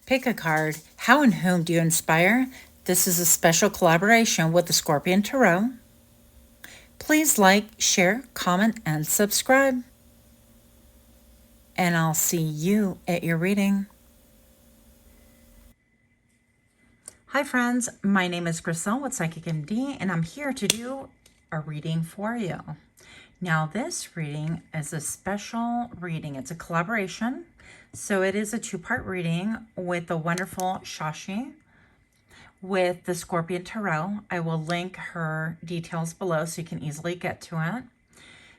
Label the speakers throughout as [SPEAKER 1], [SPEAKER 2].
[SPEAKER 1] Pick a card. How and whom do you inspire? This is a special collaboration with the Scorpion Tarot. Please like, share, comment, and subscribe. And I'll see you at your reading. Hi friends, my name is Griselle with Psychic MD, and I'm here to do a reading for you. Now this reading is a special reading. It's a collaboration. So it is a two-part reading with the wonderful Shashi with the Scorpion Tarot. I will link her details below so you can easily get to it.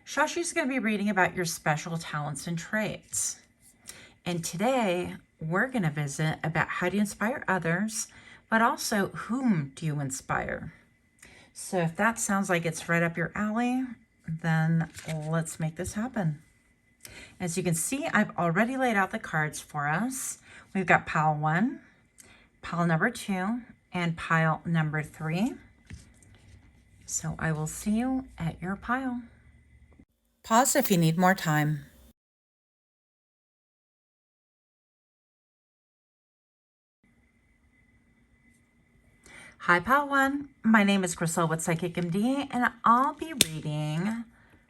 [SPEAKER 1] Shashi's going to be reading about your special talents and traits. And today we're going to visit about how do you inspire others, but also whom do you inspire? So if that sounds like it's right up your alley, then let's make this happen. As you can see, I've already laid out the cards for us. We've got pile 1, pile number 2, and pile number 3. So I will see you at your pile. Pause if you need more time. Hi, pile 1. My name is Griselle with Psychic MD, and I'll be reading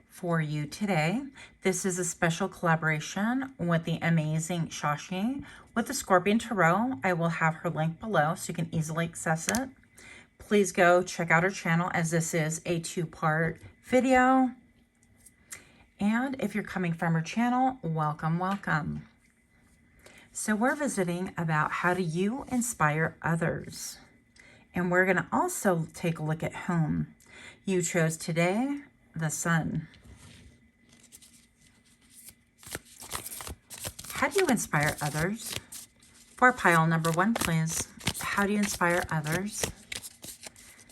[SPEAKER 1] for you today. This is a special collaboration with the amazing Shashi with the Scorpion Tarot. I will have her link below so you can easily access it. Please go check out her channel as this is a two-part video. And if you're coming from her channel, welcome, welcome. So we're visiting about how do you inspire others? And we're going to also take a look at whom. You chose today, the Sun. How do you inspire others? For pile number 1, please. How do you inspire others?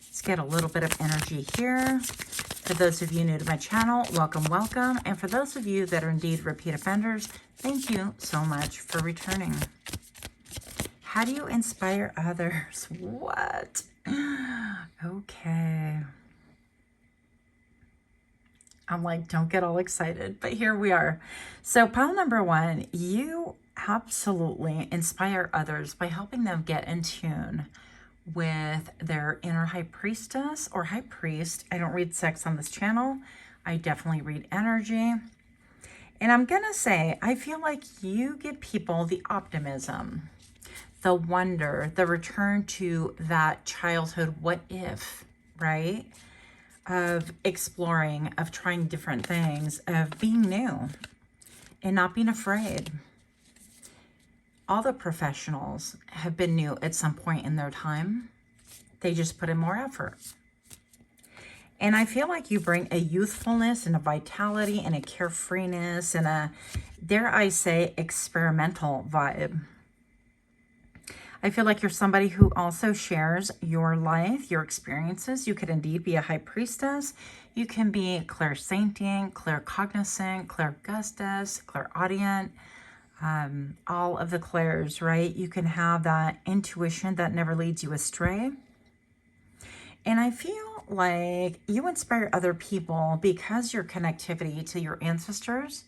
[SPEAKER 1] Let's get a little bit of energy here. For those of you new to my channel, welcome, welcome. And for those of you that are indeed repeat offenders, thank you so much for returning. How do you inspire others? What? Okay. I'm like, don't get all excited, but here we are. So pile number 1, you absolutely inspire others by helping them get in tune with their inner high priestess or high priest. I don't read sex on this channel. I definitely read energy. And I'm going to say, I feel like you give people the optimism, the wonder, the return to that childhood what if, right? Of exploring, of trying different things, of being new and not being afraid. All the professionals have been new at some point in their time. They just put in more effort. And I feel like you bring a youthfulness and a vitality and a carefreeness and a, dare I say, experimental vibe. I feel like you're somebody who also shares your life, your experiences. You could indeed be a high priestess. You can be clairsentient, claircognizant, clairgustus, clairaudient, all of the clairs, right? You can have that intuition that never leads you astray. And I feel like you inspire other people because your connectivity to your ancestors,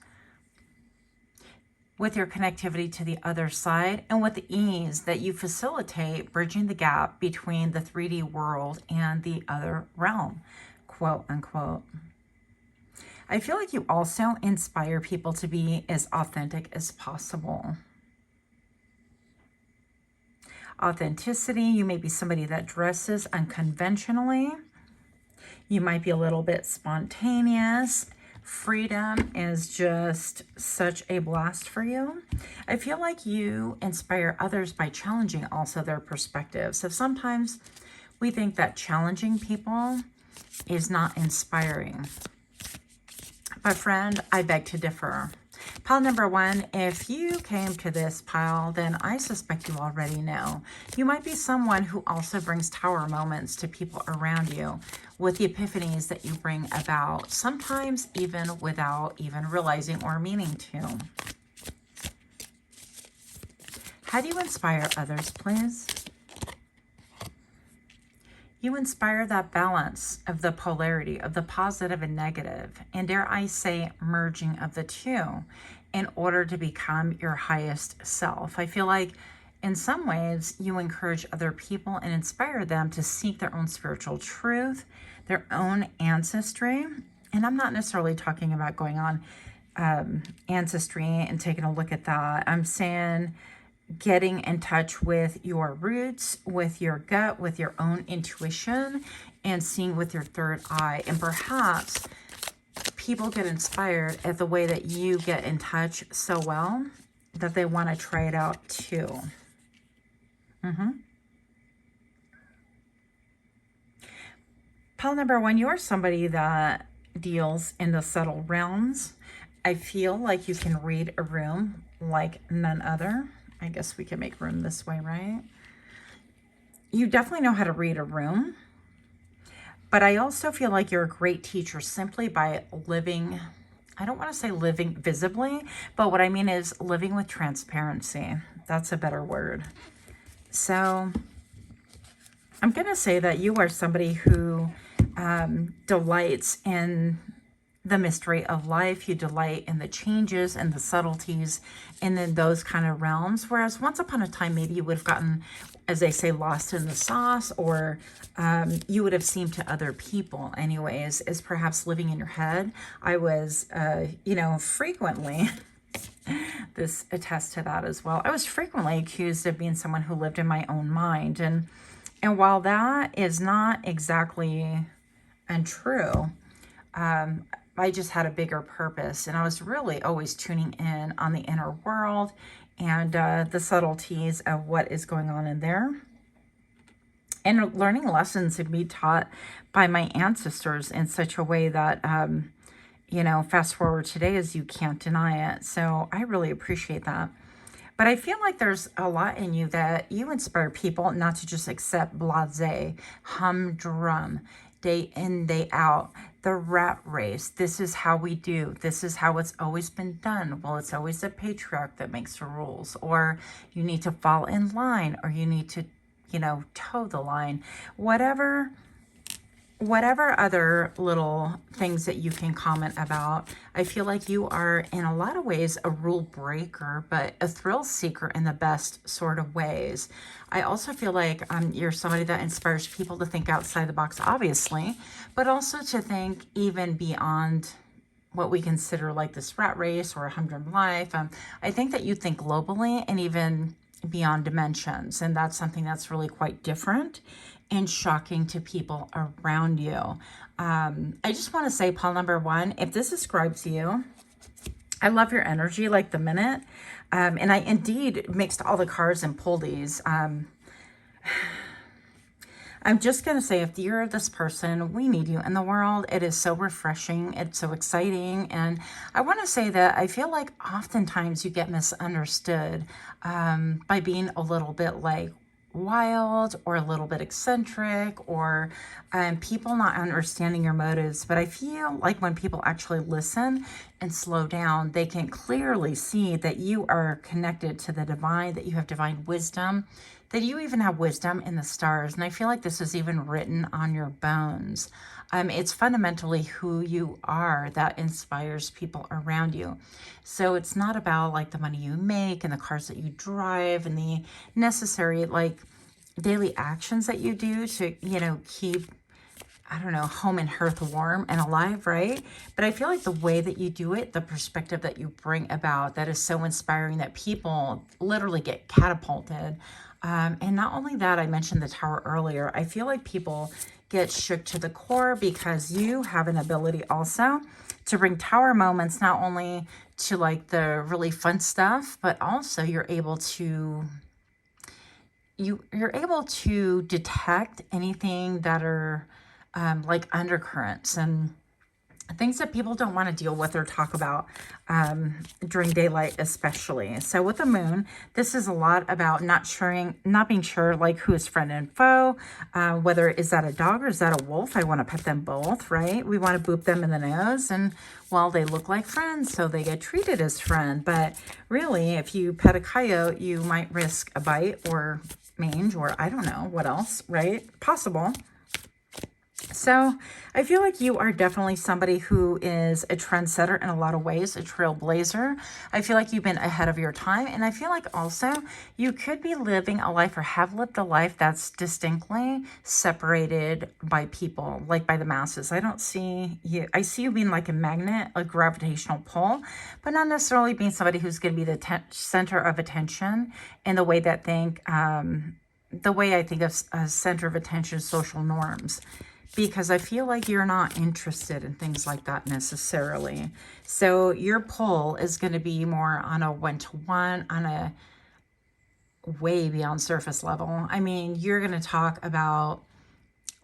[SPEAKER 1] with your connectivity to the other side, and with the ease that you facilitate bridging the gap between the 3D world and the other realm, quote unquote. I feel like you also inspire people to be as authentic as possible. Authenticity, you may be somebody that dresses unconventionally. You might be a little bit spontaneous. Freedom is just such a blast for you. I feel like you inspire others by challenging also their perspectives. So sometimes we think that challenging people is not inspiring. But friend, I beg to differ. Pile number 1, if you came to this pile, then I suspect you already know. You might be someone who also brings tower moments to people around you with the epiphanies that you bring about, sometimes even without even realizing or meaning to. How do you inspire others, please? You inspire that balance of the polarity of the positive and negative, and dare I say, merging of the two in order to become your highest self. I feel like in some ways, you encourage other people and inspire them to seek their own spiritual truth, their own ancestry. And I'm not necessarily talking about going on ancestry and taking a look at that. I'm saying getting in touch with your roots, with your gut, with your own intuition, and seeing with your third eye. And perhaps people get inspired at the way that you get in touch so well that they want to try it out too. Pile number one, you're somebody that deals in the subtle realms. I feel like you can read a room like none other. I guess we can make room this way, right? You definitely know how to read a room. But I also feel like you're a great teacher simply by living, I don't want to say living visibly, but what I mean is living with transparency. That's a better word. So I'm going to say that you are somebody who delights in the mystery of life. You delight in the changes and the subtleties and in those kind of realms. Whereas once upon a time, maybe you would have gotten, as they say, lost in the sauce, or you would have seemed to other people anyways as perhaps living in your head. I was, you know, frequently, this attests to that as well. I was frequently accused of being someone who lived in my own mind. And while that is not exactly untrue, I just had a bigger purpose, and I was really always tuning in on the inner world and the subtleties of what is going on in there, and learning lessons and be taught by my ancestors in such a way that, you know, fast forward today as you can't deny it. So I really appreciate that. But I feel like there's a lot in you that you inspire people not to just accept blasé, humdrum, day in, day out, the rat race. This is how we do. This is how it's always been done. Well, it's always the patriarch that makes the rules, or you need to fall in line, or you need to, you know, toe the line. Whatever other little things that you can comment about, I feel like you are in a lot of ways a rule breaker, but a thrill seeker in the best sort of ways. I also feel like you're somebody that inspires people to think outside the box, obviously, but also to think even beyond what we consider like this rat race or a humdrum life. I think that you think globally and even beyond dimensions, and that's something that's really quite different and shocking to people around you. I just want to say, pile number one, if this describes you, I love your energy like the minute. And I indeed mixed all the cards and pulled these. I'm just going to say, if you're this person, we need you in the world. It is so refreshing. It's so exciting. And I want to say that I feel like oftentimes you get misunderstood by being a little bit like wild or a little bit eccentric, or people not understanding your motives. But I feel like when people actually listen and slow down, they can clearly see that you are connected to the divine, that you have divine wisdom, that you even have wisdom in the stars. And I feel like this is even written on your bones. It's fundamentally who you are that inspires people around you. So it's not about like the money you make and the cars that you drive and the necessary like daily actions that you do to, you know, keep, I don't know, home and hearth warm and alive, right? But I feel like the way that you do it, the perspective that you bring about, that is so inspiring that people literally get catapulted. And not only that, I mentioned the tower earlier. I feel like people get shook to the core because you have an ability also to bring tower moments, not only to like the really fun stuff, but also you're able to detect anything that are like undercurrents and things that people don't want to deal with or talk about during daylight especially. So with the moon, this is a lot about not being sure like who is friend and foe, whether is that a dog or is that a wolf. I want to pet them both, right? We want to boop them in the nose, and well, they look like friends, so they get treated as friend. But really, if you pet a coyote, you might risk a bite or mange or I don't know what else, right? Possible. So I feel like you are definitely somebody who is a trendsetter in a lot of ways, a trailblazer. I feel like you've been ahead of your time. And I feel like also you could be living a life or have lived a life that's distinctly separated by people, like by the masses. I don't see you. I see you being like a magnet, a gravitational pull, but not necessarily being somebody who's going to be the center of attention in the way that the way I think of a center of attention, social norms. Because I feel like you're not interested in things like that necessarily. So your pull is going to be more on a one-to-one, on a way beyond surface level. I mean, you're going to talk about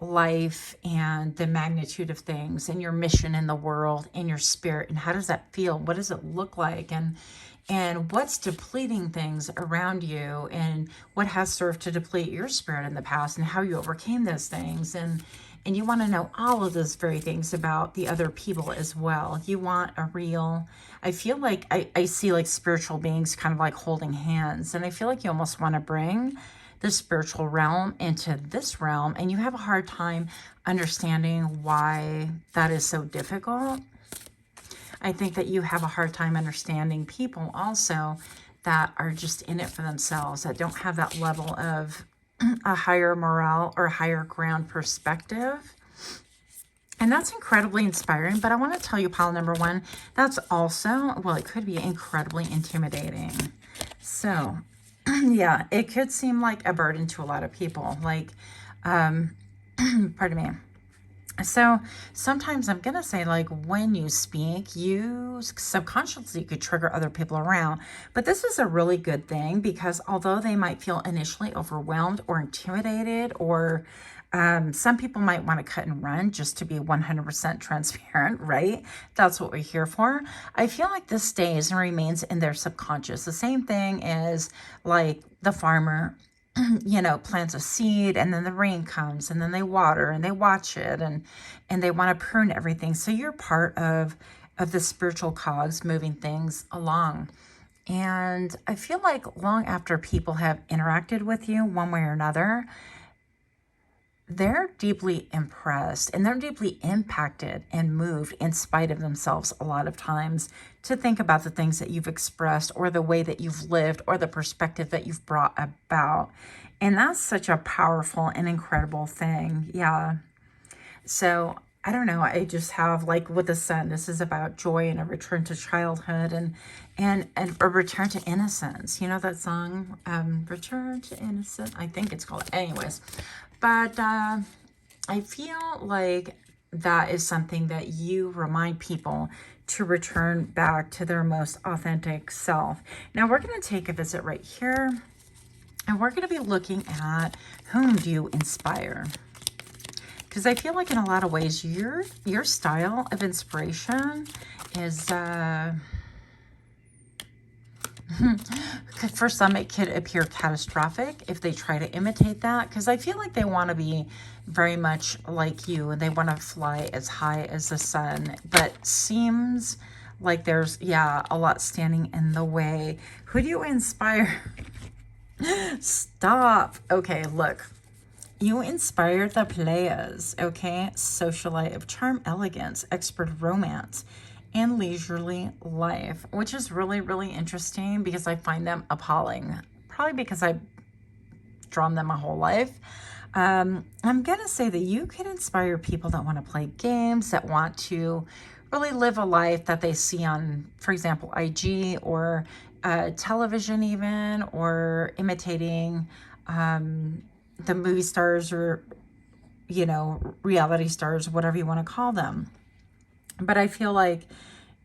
[SPEAKER 1] life and the magnitude of things and your mission in the world and your spirit and how does that feel? What does it look like? And what's depleting things around you and what has served to deplete your spirit in the past and how you overcame those things. And you want to know all of those very things about the other people as well. You want a real, I feel like I see like spiritual beings kind of like holding hands. And I feel like you almost want to bring the spiritual realm into this realm. And you have a hard time understanding why that is so difficult. I think that you have a hard time understanding people also that are just in it for themselves, that don't have that level of a higher morale or higher ground perspective. And that's incredibly inspiring. But I want to tell you, pile number one, that's also, well, it could be incredibly intimidating. So, yeah, it could seem like a burden to a lot of people. Like, pardon me. So sometimes I'm going to say, like, when you speak, you subconsciously could trigger other people around. But this is a really good thing because although they might feel initially overwhelmed or intimidated, or some people might want to cut and run just to be 100% transparent, right? That's what we're here for. I feel like this stays and remains in their subconscious. The same thing as like the farmer you know, plants a seed and then the rain comes and then they water and they watch it and they want to prune everything. So you're part of the spiritual cogs moving things along. And I feel like long after people have interacted with you one way or another, they're deeply impressed and they're deeply impacted and moved in spite of themselves a lot of times to think about the things that you've expressed or the way that you've lived or the perspective that you've brought about. And that's such a powerful and incredible thing. Yeah. So I don't know. I just have like with the sun, this is about joy and a return to childhood and a return to innocence. You know that song, Return to Innocence? I think it's called. Anyways. But I feel like that is something that you remind people to return back to their most authentic self. Now we're going to take a visit right here. And we're going to be looking at whom do you inspire? Because I feel like in a lot of ways, your style of inspiration is... for some, it could appear catastrophic if they try to imitate that, because I feel like they want to be very much like you and they want to fly as high as the sun, but seems like there's, yeah, a lot standing in the way. Who do you inspire? Stop. Okay, look. You inspire the players, okay? Socialite of charm, elegance, expert romance, and leisurely life, which is really, really interesting because I find them appalling. Probably because I've drawn them my whole life. I'm going to say that you can inspire people that want to play games, that want to really live a life that they see on, for example, IG or television even, or imitating the movie stars or, you know, reality stars, whatever you want to call them. But I feel like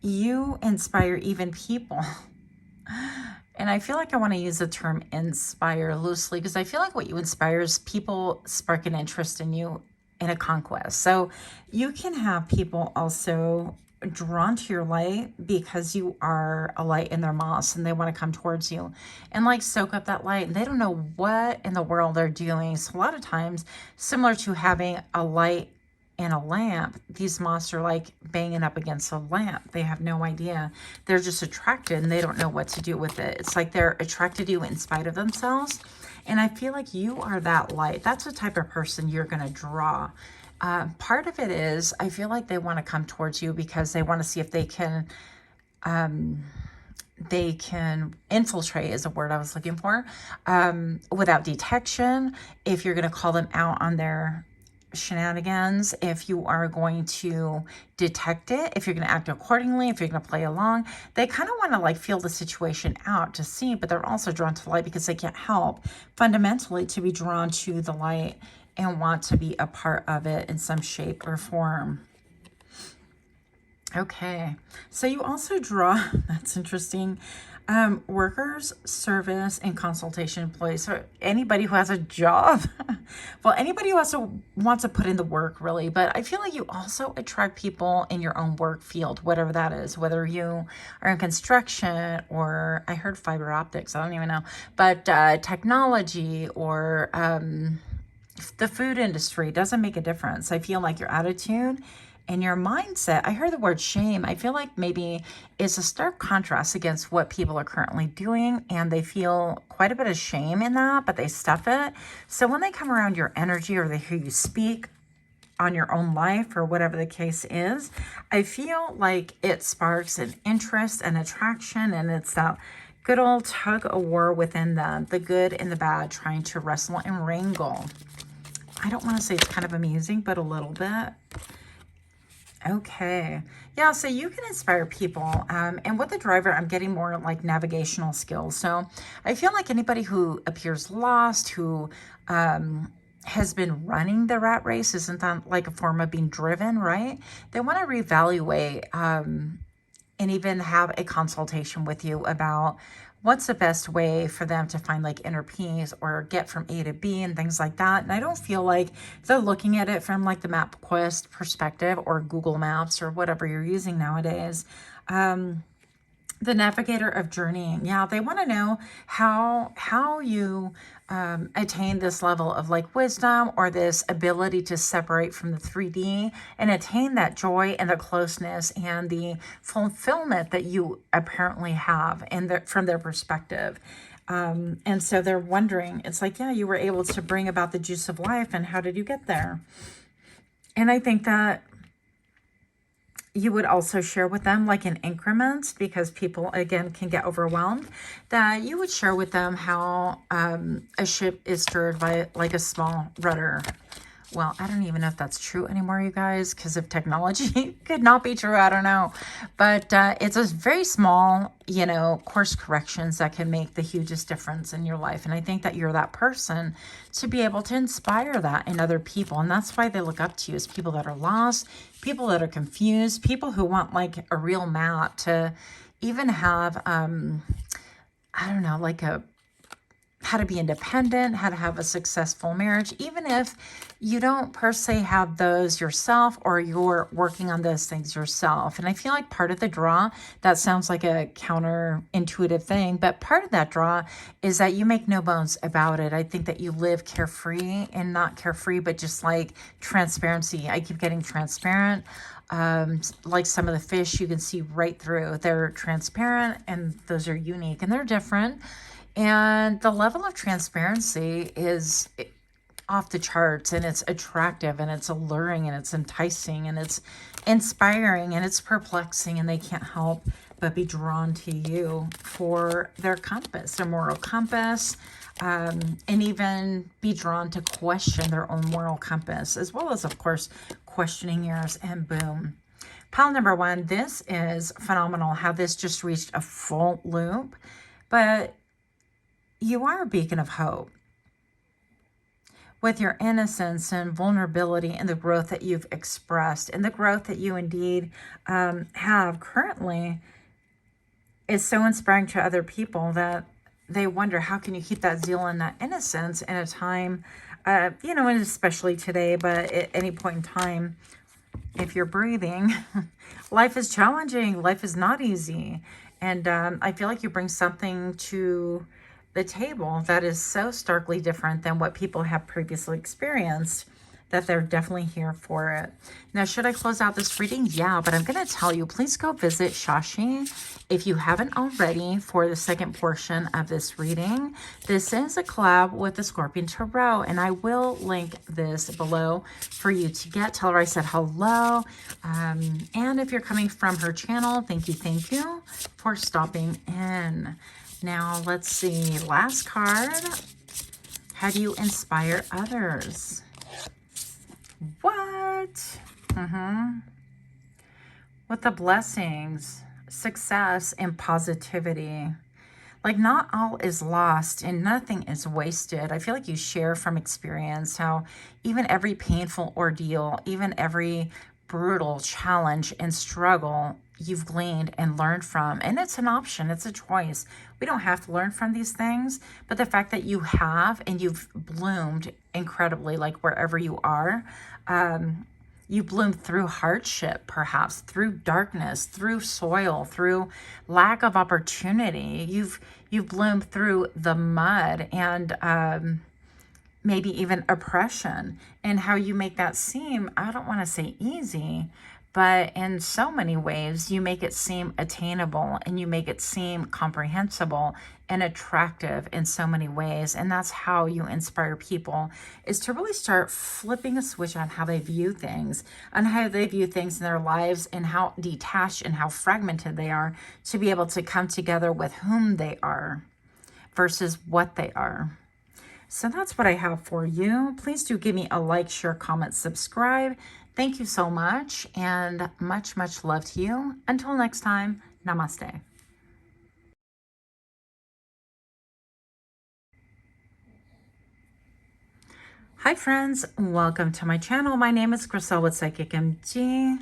[SPEAKER 1] you inspire even people. And I feel like I want to use the term inspire loosely because I feel like what you inspire is people spark an interest in you in a conquest. So you can have people also drawn to your light because you are a light in their moss and they want to come towards you and like soak up that light, and they don't know what in the world they're doing. So a lot of times, similar to having a light in a lamp, these moths are like banging up against a lamp. They have no idea. They're just attracted and they don't know what to do with it. It's like they're attracted to you in spite of themselves. And I feel like you are that light. That's the type of person you're going to draw Part of it is, I feel like they want to come towards you because they want to see if they can infiltrate is a word I was looking for, without detection. If you're going to call them out on their shenanigans, if you are going to detect it, if you're going to act accordingly, if you're going to play along, they kind of want to like feel the situation out to see, but they're also drawn to light because they can't help fundamentally to be drawn to the light and want to be a part of it in some shape or form. Okay, so you also draw, that's interesting, workers, service, and consultation employees. So anybody who has a job, well, anybody who also wants to put in the work, really. But I feel like you also attract people in your own work field, whatever that is, whether you are in construction or I heard fiber optics, I don't even know, but technology or the food industry, doesn't make a difference. I feel like your attitude and your mindset, I heard the word shame. I feel like maybe it's a stark contrast against what people are currently doing, and they feel quite a bit of shame in that, but they stuff it. So when they come around your energy or they hear you speak on your own life or whatever the case is, I feel like it sparks an interest and attraction, and it's that good old tug of war within them, the good and the bad, trying to wrestle and wrangle. I don't want to say it's kind of amusing, but a little bit. Okay. Yeah, so you can inspire people. And with the driver, I'm getting more like navigational skills. So I feel like anybody who appears lost, who has been running the rat race, isn't that like a form of being driven, right? They want to reevaluate and even have a consultation with you about what's the best way for them to find like inner peace or get from A to B and things like that. And I don't feel like they're looking at it from like the MapQuest perspective or Google Maps or whatever you're using nowadays. The navigator of journeying. Yeah, they want to know how you attain this level of like wisdom or this ability to separate from the 3D and attain that joy and the closeness and the fulfillment that you apparently have from their perspective. And so they're wondering, it's like, yeah, you were able to bring about the juice of life, and how did you get there? And I think that you would also share with them like in increments, because people again can get overwhelmed, that you would share with them how a ship is steered by like a small rudder. Well, I don't even know if that's true anymore, you guys, because of technology. Could not be true, I don't know. But it's a very small, course corrections that can make the hugest difference in your life. And I think that you're that person to be able to inspire that in other people. And that's why they look up to you, as people that are lost, people that are confused, people who want like a real map to even have, I don't know, like how to be independent, how to have a successful marriage, even if you don't per se have those yourself or you're working on those things yourself. And I feel like part of the draw, that sounds like a counterintuitive thing, but part of that draw is that you make no bones about it. I think that you live carefree, and not carefree, but just like transparency. I keep getting transparent. Like some of the fish, you can see right through. They're transparent, and those are unique and they're different. And the level of transparency is off the charts, and it's attractive, and it's alluring, and it's enticing, and it's inspiring, and it's perplexing, and they can't help but be drawn to you for their compass, their moral compass, and even be drawn to question their own moral compass, as well as, of course, questioning yours. And boom. Pile number one, this is phenomenal how this just reached a full loop, but you are a beacon of hope. With your innocence and vulnerability and the growth that you've expressed and the growth that you indeed have currently is so inspiring to other people that they wonder, how can you keep that zeal and that innocence in a time, and especially today, but at any point in time, if you're breathing, life is challenging. Life is not easy. And I feel like you bring something to the table that is so starkly different than what people have previously experienced. that they're definitely here for it. Now, should I close out this reading? Yeah, but I'm going to tell you, please go visit Shashi if you haven't already for the second portion of this reading. This is a collab with the Scorpion Tarot, and I will link this below for you to get. Tell her I said hello. And if you're coming from her channel, thank you for stopping in. Now, let's see. Last card. How do you inspire others? What? With the blessings, success, and positivity. Like, not all is lost and nothing is wasted. I feel like you share from experience how even every painful ordeal, even every brutal challenge and struggle you've gleaned and learned from. And it's an option. It's a choice. We don't have to learn from these things. But the fact that you have and you've bloomed incredibly, like wherever you are, you bloomed through hardship, perhaps through darkness, through soil, through lack of opportunity. You've bloomed through the mud and maybe even oppression, and how you make that seem, I don't want to say easy, but in so many ways, you make it seem attainable and you make it seem comprehensible and attractive in so many ways. And that's how you inspire people, is to really start flipping a switch on how they view things, on how they view things in their lives, and how detached and how fragmented they are, to be able to come together with whom they are versus what they are. So that's what I have for you. Please do give me a like, share, comment, subscribe. Thank you so much, and much, much love to you. Until next time, namaste. Hi friends, welcome to my channel. My name is Griselle with Psychic MD.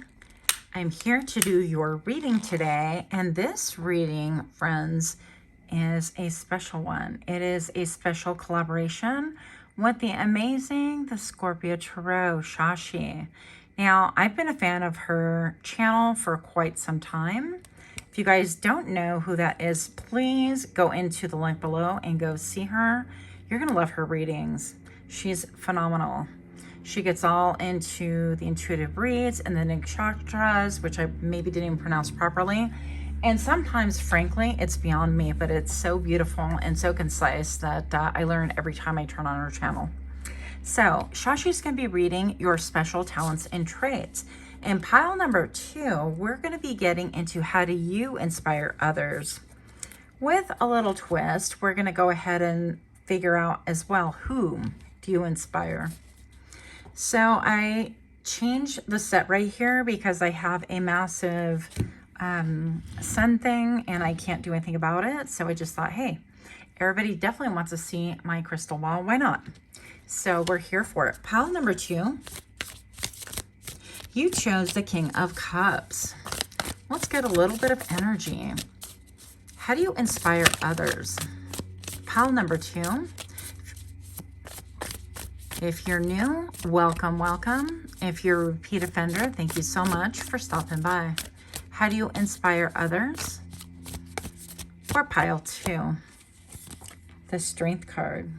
[SPEAKER 1] I'm here to do your reading today, and this reading, friends, is a special one. It is a special collaboration with the amazing, the Scorpio Tarot, Shashi. Now, I've been a fan of her channel for quite some time. If you guys don't know who that is, please go into the link below and go see her. You're gonna love her readings. She's phenomenal. She gets all into the intuitive reads and the nakshatras, which I maybe didn't even pronounce properly. And sometimes, frankly, it's beyond me, but it's so beautiful and so concise that I learn every time I turn on her channel. So, Shashi's going to be reading your special talents and traits. In pile number 2, we're going to be getting into how do you inspire others. With a little twist, we're going to go ahead and figure out as well, whom do you inspire? So, I changed the set right here because I have a massive sun thing and I can't do anything about it. So I just thought, hey, everybody definitely wants to see my crystal ball. Why not? So we're here for it. Pile number 2, you chose the King of Cups. Let's get a little bit of energy. How do you inspire others? Pile number 2, if you're new, welcome, welcome. If you're a repeat offender, thank you so much for stopping by. How do you inspire others? Or pile 2, the Strength card.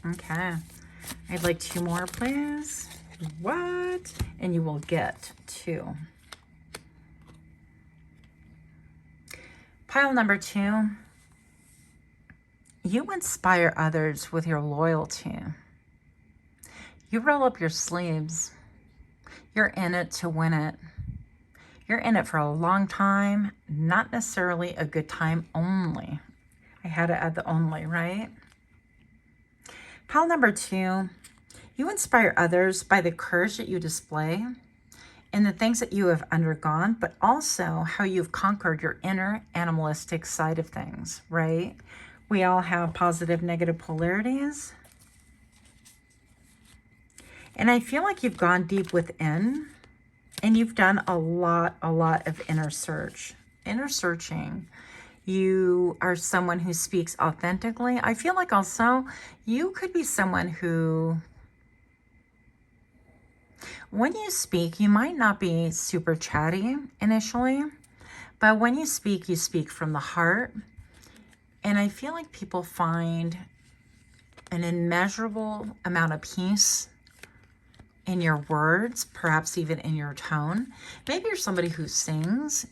[SPEAKER 1] Okay. I'd like 2 more, please. What? And you will get 2. Pile number 2, you inspire others with your loyalty. You roll up your sleeves. You're in it to win it. You're in it for a long time, not necessarily a good time only. I had to add the only, right? Pile number 2, you inspire others by the courage that you display and the things that you have undergone, but also how you've conquered your inner animalistic side of things, right? We all have positive, negative polarities. And I feel like you've gone deep within. And you've done a lot of inner searching. You are someone who speaks authentically. I feel like also you could be someone who, when you speak, you might not be super chatty initially, but when you speak from the heart. And I feel like people find an immeasurable amount of peace in your words, perhaps even in your tone. Maybe you're somebody who sings.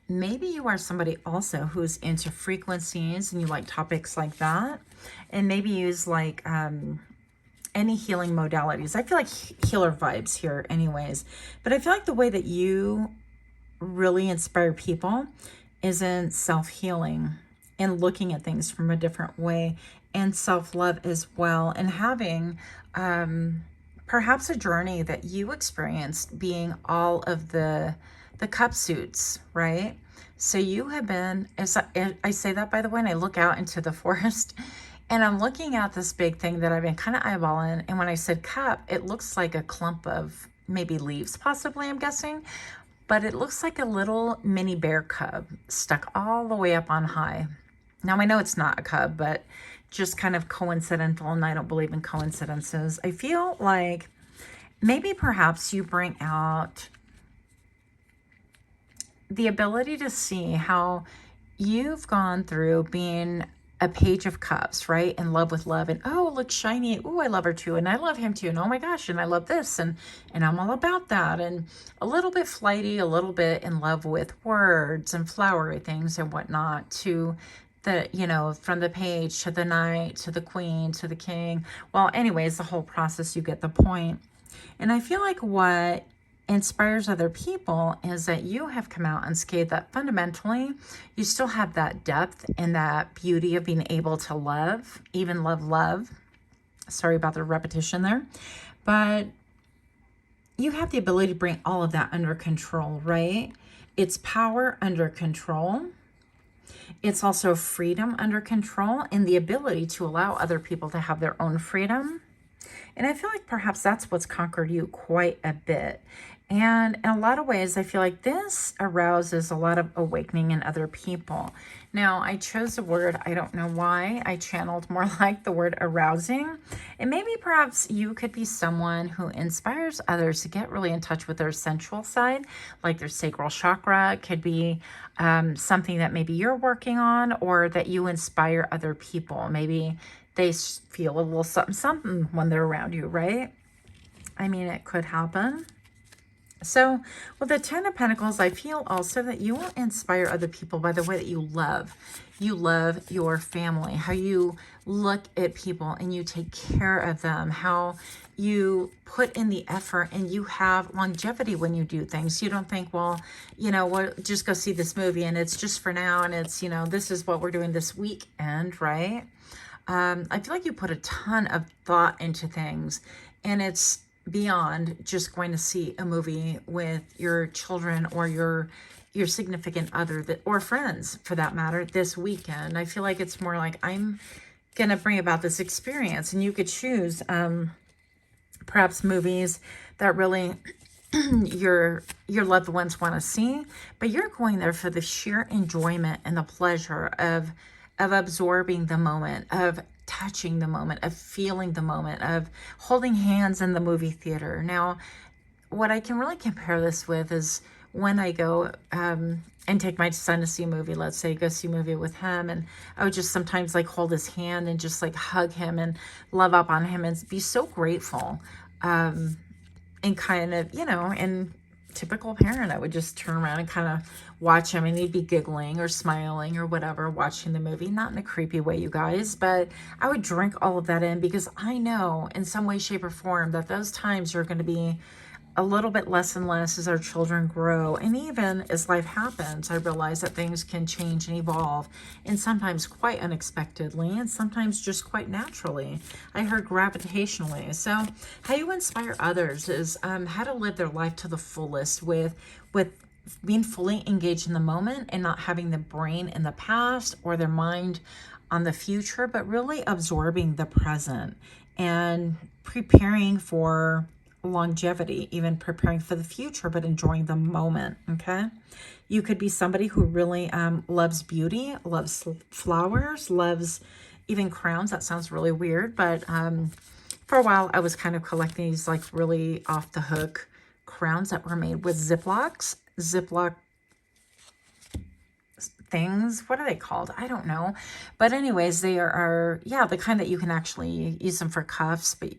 [SPEAKER 1] Maybe you are somebody also who's into frequencies and you like topics like that. And maybe use like any healing modalities. I feel like healer vibes here anyways. But I feel like the way that you really inspire people is in self-healing and looking at things from a different way, and self-love as well, and having perhaps a journey that you experienced being all of the cup suits, right? So you have been, as I say that, by the way, and I look out into the forest and I'm looking at this big thing that I've been kind of eyeballing. And when I said cup, it looks like a clump of maybe leaves, possibly, I'm guessing. But it looks like a little mini bear cub stuck all the way up on high. Now, I know it's not a cub, but just kind of coincidental, and I don't believe in coincidences. I feel like maybe perhaps you bring out the ability to see how you've gone through being a page of cups, right? In love with love, and oh, it looks shiny. Oh, I love her too, and I love him too, and oh my gosh, and I love this, and I'm all about that, and a little bit flighty, a little bit in love with words and flowery things and whatnot, to the, you know, from the page to the knight to the queen to the king. Well, anyways, the whole process, you get the point. And I feel like what inspires other people is that you have come out unscathed, that fundamentally you still have that depth and that beauty of being able to love, even love. Sorry about the repetition there, but you have the ability to bring all of that under control, right? It's power under control. It's also freedom under control, and the ability to allow other people to have their own freedom. And I feel like perhaps that's what's conquered you quite a bit. And in a lot of ways, I feel like this arouses a lot of awakening in other people. Now, I chose a word, I don't know why. I channeled more like the word arousing. And maybe perhaps you could be someone who inspires others to get really in touch with their sensual side, like their sacral chakra. It could be something that maybe you're working on, or that you inspire other people. Maybe they feel a little something when they're around you, right? I mean, it could happen. So with the Ten of Pentacles, I feel also that you will inspire other people by the way that you love. You love your family, how you look at people and you take care of them, how you put in the effort and you have longevity when you do things. You don't think, well, you know, we'll just go see this movie and it's just for now, and it's, you know, this is what we're doing this weekend, right? I feel like you put a ton of thought into things, and it's beyond just going to see a movie with your children or your significant other, that, or friends for that matter, this weekend. I feel like it's more like, I'm going to bring about this experience, and you could choose perhaps movies that really your loved ones want to see, but you're going there for the sheer enjoyment and the pleasure of absorbing the moment, of touching the moment, of feeling the moment, of holding hands in the movie theater. Now, what I can really compare this with is when I go and take my son to see a movie, let's say go see a movie with him, and I would just sometimes like hold his hand and just like hug him and love up on him and be so grateful. And kind of, you know, and typical parent, I would just turn around and kind of watch him, and he'd be giggling or smiling or whatever, watching the movie, not in a creepy way, you guys, but I would drink all of that in, because I know in some way, shape, or form that those times are going to be a little bit less and less as our children grow. And even as life happens, I realize that things can change and evolve, and sometimes quite unexpectedly, and sometimes just quite naturally. I heard gravitationally. So how you inspire others is how to live their life to the fullest with being fully engaged in the moment and not having the brain in the past or their mind on the future, but really absorbing the present and preparing for longevity, even preparing for the future, but enjoying the moment. Okay, you could be somebody who really loves beauty, loves flowers, loves even crowns. That sounds really weird, but for a while I was kind of collecting these like really off the hook crowns that were made with Ziploc things. What are they called? I don't know. But anyways, they are yeah, the kind that you can actually use them for cuffs, but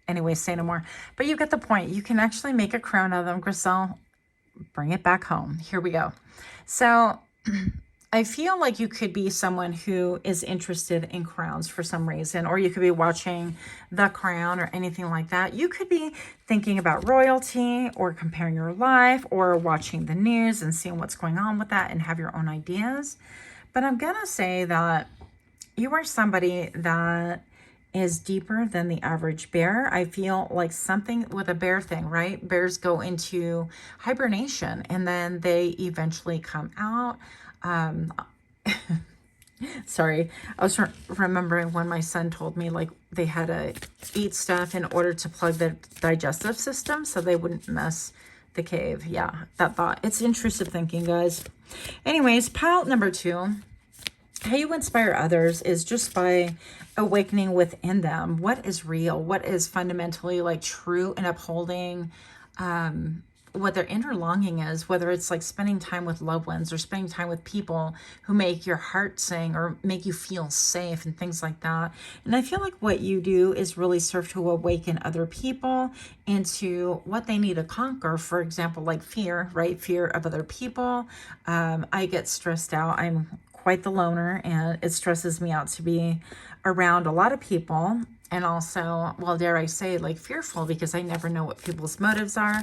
[SPEAKER 1] anyway, say no more. But you get the point. You can actually make a crown out of them, Griselle. Bring it back home. Here we go. So I feel like you could be someone who is interested in crowns for some reason, or you could be watching The Crown or anything like that. You could be thinking about royalty or comparing your life or watching the news and seeing what's going on with that and have your own ideas. But I'm going to say that you are somebody that is deeper than the average bear. I feel like something with a bear thing, right? Bears go into hibernation and then they eventually come out. Sorry, I was remembering when my son told me like they had to eat stuff in order to plug the digestive system so they wouldn't mess the cave. Yeah, that thought. It's intrusive thinking, guys. Anyways, pile number 2. How you inspire others is just by awakening within them what is real, what is fundamentally like true, and upholding what their inner longing is, whether it's like spending time with loved ones or spending time with people who make your heart sing or make you feel safe and things like that. And I feel like what you do is really serve to awaken other people into what they need to conquer. For example, like fear, right? Fear of other people. I get stressed out. I'm quite the loner, and it stresses me out to be around a lot of people. And also, well, dare I say, like fearful, because I never know what people's motives are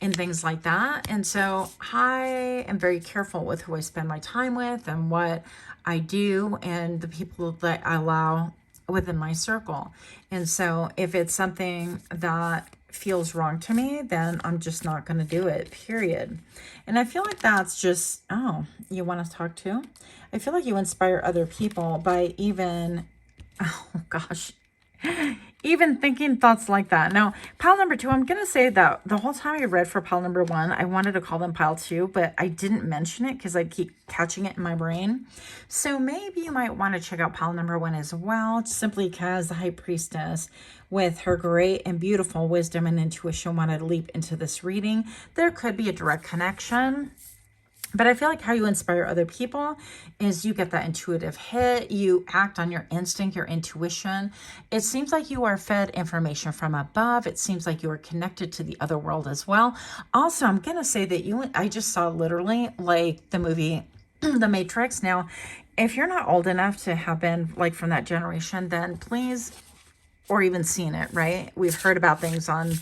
[SPEAKER 1] and things like that. And so I am very careful with who I spend my time with and what I do and the people that I allow within my circle. And so if it's something that feels wrong to me, then I'm just not going to do it, period. And I feel like that's just, oh, you want to talk too? I feel like you inspire other people by even, oh gosh, even thinking thoughts like that. Now, pile number 2, I'm going to say that the whole time I read for pile number 1, I wanted to call them pile 2, but I didn't mention it because I keep catching it in my brain. So maybe you might want to check out pile number 1 as well, simply because the High Priestess, with her great and beautiful wisdom and intuition, wanted to leap into this reading. There could be a direct connection. But I feel like how you inspire other people is you get that intuitive hit. You act on your instinct, your intuition. It seems like you are fed information from above. It seems like you are connected to the other world as well. Also, I'm going to say that I just saw literally like the movie The Matrix. Now, if you're not old enough to have been like from that generation, then please, or even seen it, right? We've heard about things on,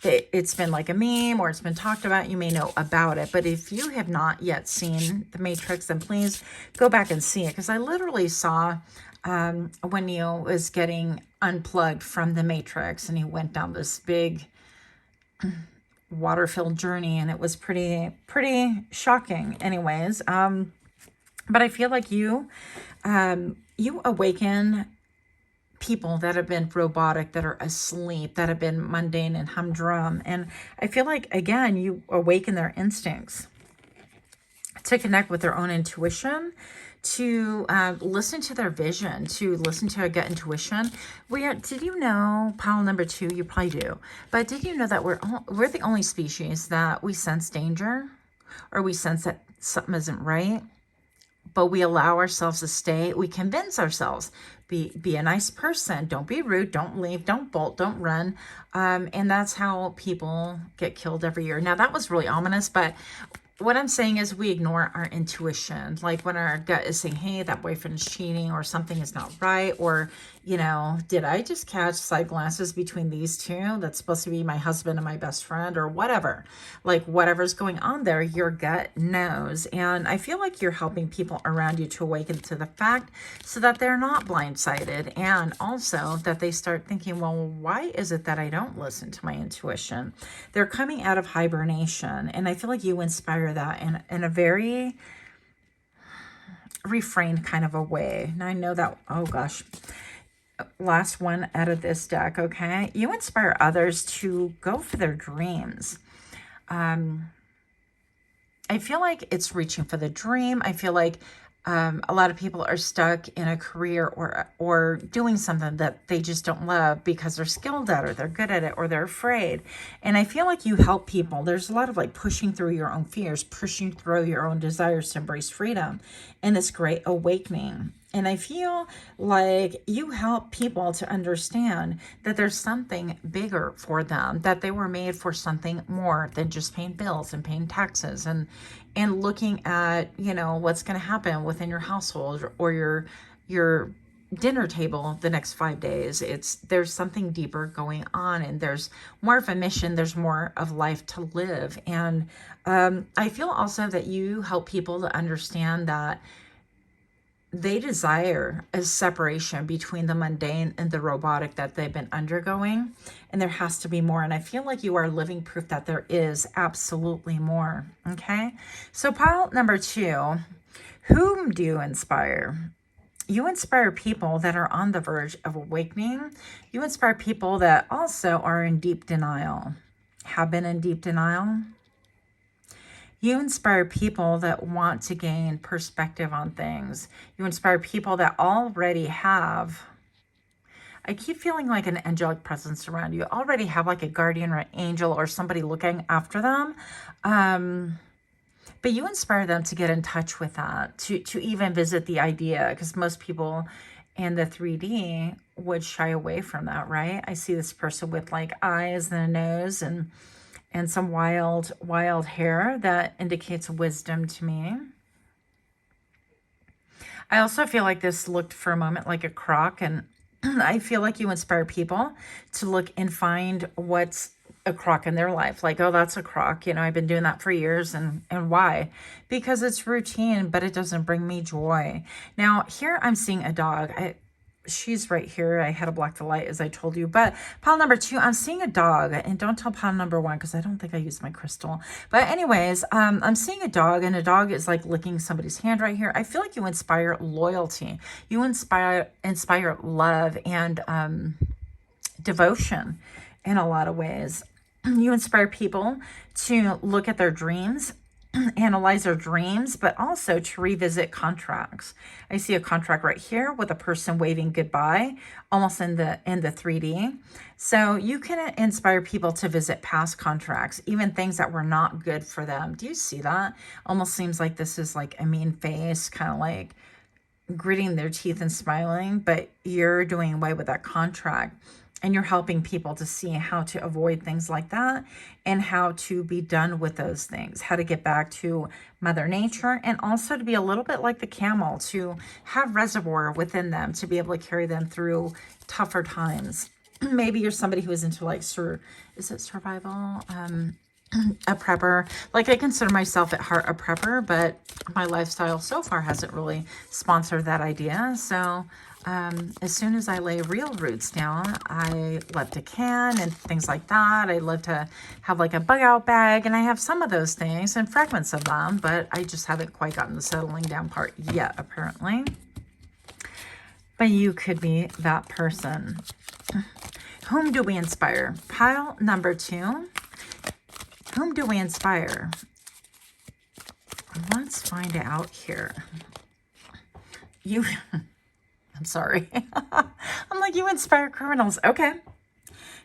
[SPEAKER 1] it's been like a meme or it's been talked about. You may know about it. But if you have not yet seen The Matrix, then please go back and see it. Because I literally saw when Neo was getting unplugged from the Matrix and he went down this big water-filled journey, and it was pretty shocking anyways. But I feel like you awaken people that have been robotic, that are asleep, that have been mundane and humdrum. And I feel like, again, you awaken their instincts to connect with their own intuition, to listen to their vision, to listen to a gut intuition. Did you know, pile number 2, you probably do, but did you know that we're the only species that we sense danger, or we sense that something isn't right, but we allow ourselves to stay. We convince ourselves, be a nice person, don't be rude, don't leave, don't bolt, don't run. And that's how people get killed every year. Now, that was really ominous, but what I'm saying is we ignore our intuition. Like when our gut is saying, hey, that boyfriend is cheating, or something is not right, or, you know, did I just catch side glances between these two? That's supposed to be my husband and my best friend, or whatever. Like whatever's going on there, your gut knows. And I feel like you're helping people around you to awaken to the fact so that they're not blindsided. And also that they start thinking, well, why is it that I don't listen to my intuition? They're coming out of hibernation. And I feel like you inspire that in a very refrained kind of a way. And I know that, oh gosh, last one out of this deck, okay? You inspire others to go for their dreams. I feel like it's reaching for the dream. I feel like a lot of people are stuck in a career or doing something that they just don't love because they're skilled at it, or they're good at it, or they're afraid. And I feel like you help people. There's a lot of like pushing through your own fears, pushing through your own desires to embrace freedom, and this great awakening. And I feel like you help people to understand that there's something bigger for them, that they were made for something more than just paying bills and paying taxes and looking at, you know, what's going to happen within your household or your dinner table the next 5 days. There's something deeper going on, and there's more of a mission. There's more of life to live. And I feel also that you help people to understand that they desire a separation between the mundane and the robotic that they've been undergoing. And there has to be more. And I feel like you are living proof that there is absolutely more. Okay. So pile number 2, whom do you inspire? You inspire people that are on the verge of awakening. You inspire people that also are in deep denial, have been in deep denial. You inspire people that want to gain perspective on things. You inspire people that already have, I keep feeling like an angelic presence around you, already have like a guardian or an angel or somebody looking after them. But you inspire them to get in touch with that, to even visit the idea, because most people in the 3D would shy away from that, right? I see this person with like eyes and a nose and some wild hair that indicates wisdom to me. I also feel like this looked for a moment like a croc, and I feel like you inspire people to look and find what's a crock in their life. Like, oh, that's a crock. You know, I've been doing that for years. And why? Because it's routine, but it doesn't bring me joy. Now, here I'm seeing a dog. She's right here. I had to block the light, as I told you. But pile number 2, I'm seeing a dog. And don't tell pile number 1, because I don't think I used my crystal. But anyways, I'm seeing a dog, and a dog is like licking somebody's hand right here. I feel like you inspire loyalty. You inspire love and devotion in a lot of ways. You inspire people to look at their dreams, analyze their dreams, but also to revisit contracts. I see a contract right here with a person waving goodbye, almost in the 3D. So you can inspire people to visit past contracts, even things that were not good for them. Do you see that? Almost seems like this is like a mean face, kind of like gritting their teeth and smiling, but you're doing away with that contract. And you're helping people to see how to avoid things like that and how to be done with those things, how to get back to Mother Nature, and also to be a little bit like the camel, to have reservoir within them, to be able to carry them through tougher times. Maybe you're somebody who is into like, is it survival? A prepper. Like, I consider myself at heart a prepper, but my lifestyle so far hasn't really sponsored that idea. So as soon as I lay real roots down, I love to can and things like that. I love to have like a bug out bag, and I have some of those things and fragments of them, but I just haven't quite gotten the settling down part yet, apparently. But you could be that person. Whom do we inspire? Pile number 2. Whom do we inspire? Let's find out here. I'm sorry. I'm like, you inspire criminals. Okay.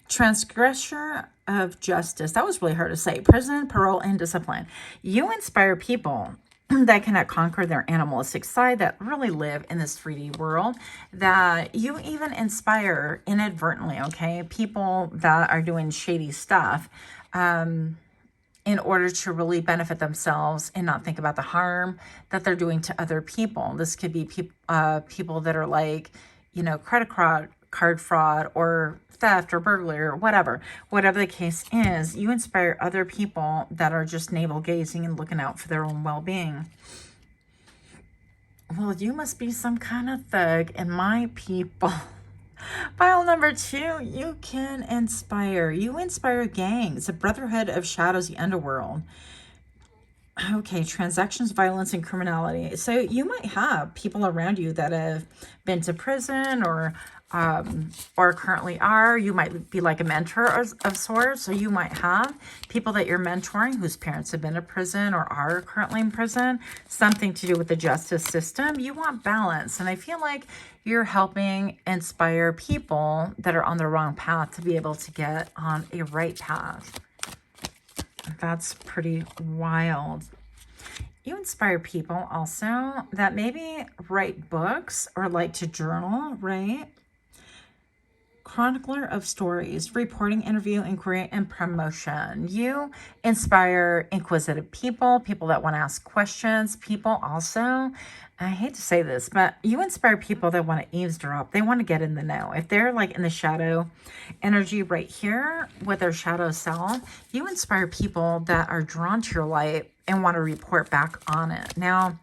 [SPEAKER 1] Transgressor of justice. That was really hard to say. Prison, parole, and discipline. You inspire people that cannot conquer their animalistic side, that really live in this 3D world, that you even inspire inadvertently, okay? People that are doing shady stuff, in order to really benefit themselves and not think about the harm that they're doing to other people. This could be people that are like, you know, credit card fraud or theft or burglary or whatever the case is. You inspire other people that are just navel gazing and looking out for their own well-being. Well, you must be some kind of thug, and my people. Pile number 2, you can inspire. You inspire gangs, a brotherhood of shadows, the underworld. Okay, transactions, violence, and criminality. So you might have people around you that have been to prison or currently are. You might be like a mentor of sorts. So you might have people that you're mentoring whose parents have been to prison or are currently in prison. Something to do with the justice system. You want balance. And I feel like you're helping inspire people that are on the wrong path to be able to get on a right path. That's pretty wild. You inspire people also that maybe write books or like to journal, right? Chronicler of stories, reporting, interview, inquiry, and promotion. You inspire inquisitive people, people that want to ask questions, people also, I hate to say this, but you inspire people that want to eavesdrop. They want to get in the know. If they're like in the shadow energy right here with their shadow self, you inspire people that are drawn to your light and want to report back on it. Now,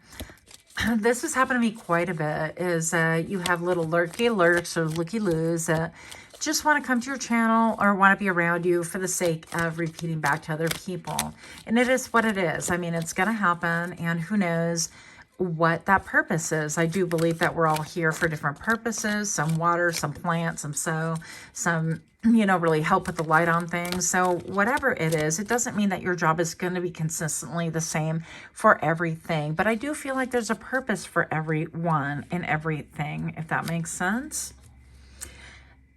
[SPEAKER 1] this has happened to me quite a bit, is you have little lurky lurks or looky-loos that just want to come to your channel or want to be around you for the sake of repeating back to other people. And it is what it is. I mean, it's going to happen, and who knows what that purpose is. I do believe that we're all here for different purposes, some water, some plants, some sow, some, you know, really help with the light on things. So whatever it is, it doesn't mean that your job is going to be consistently the same for everything. But I do feel like there's a purpose for everyone and everything, if that makes sense.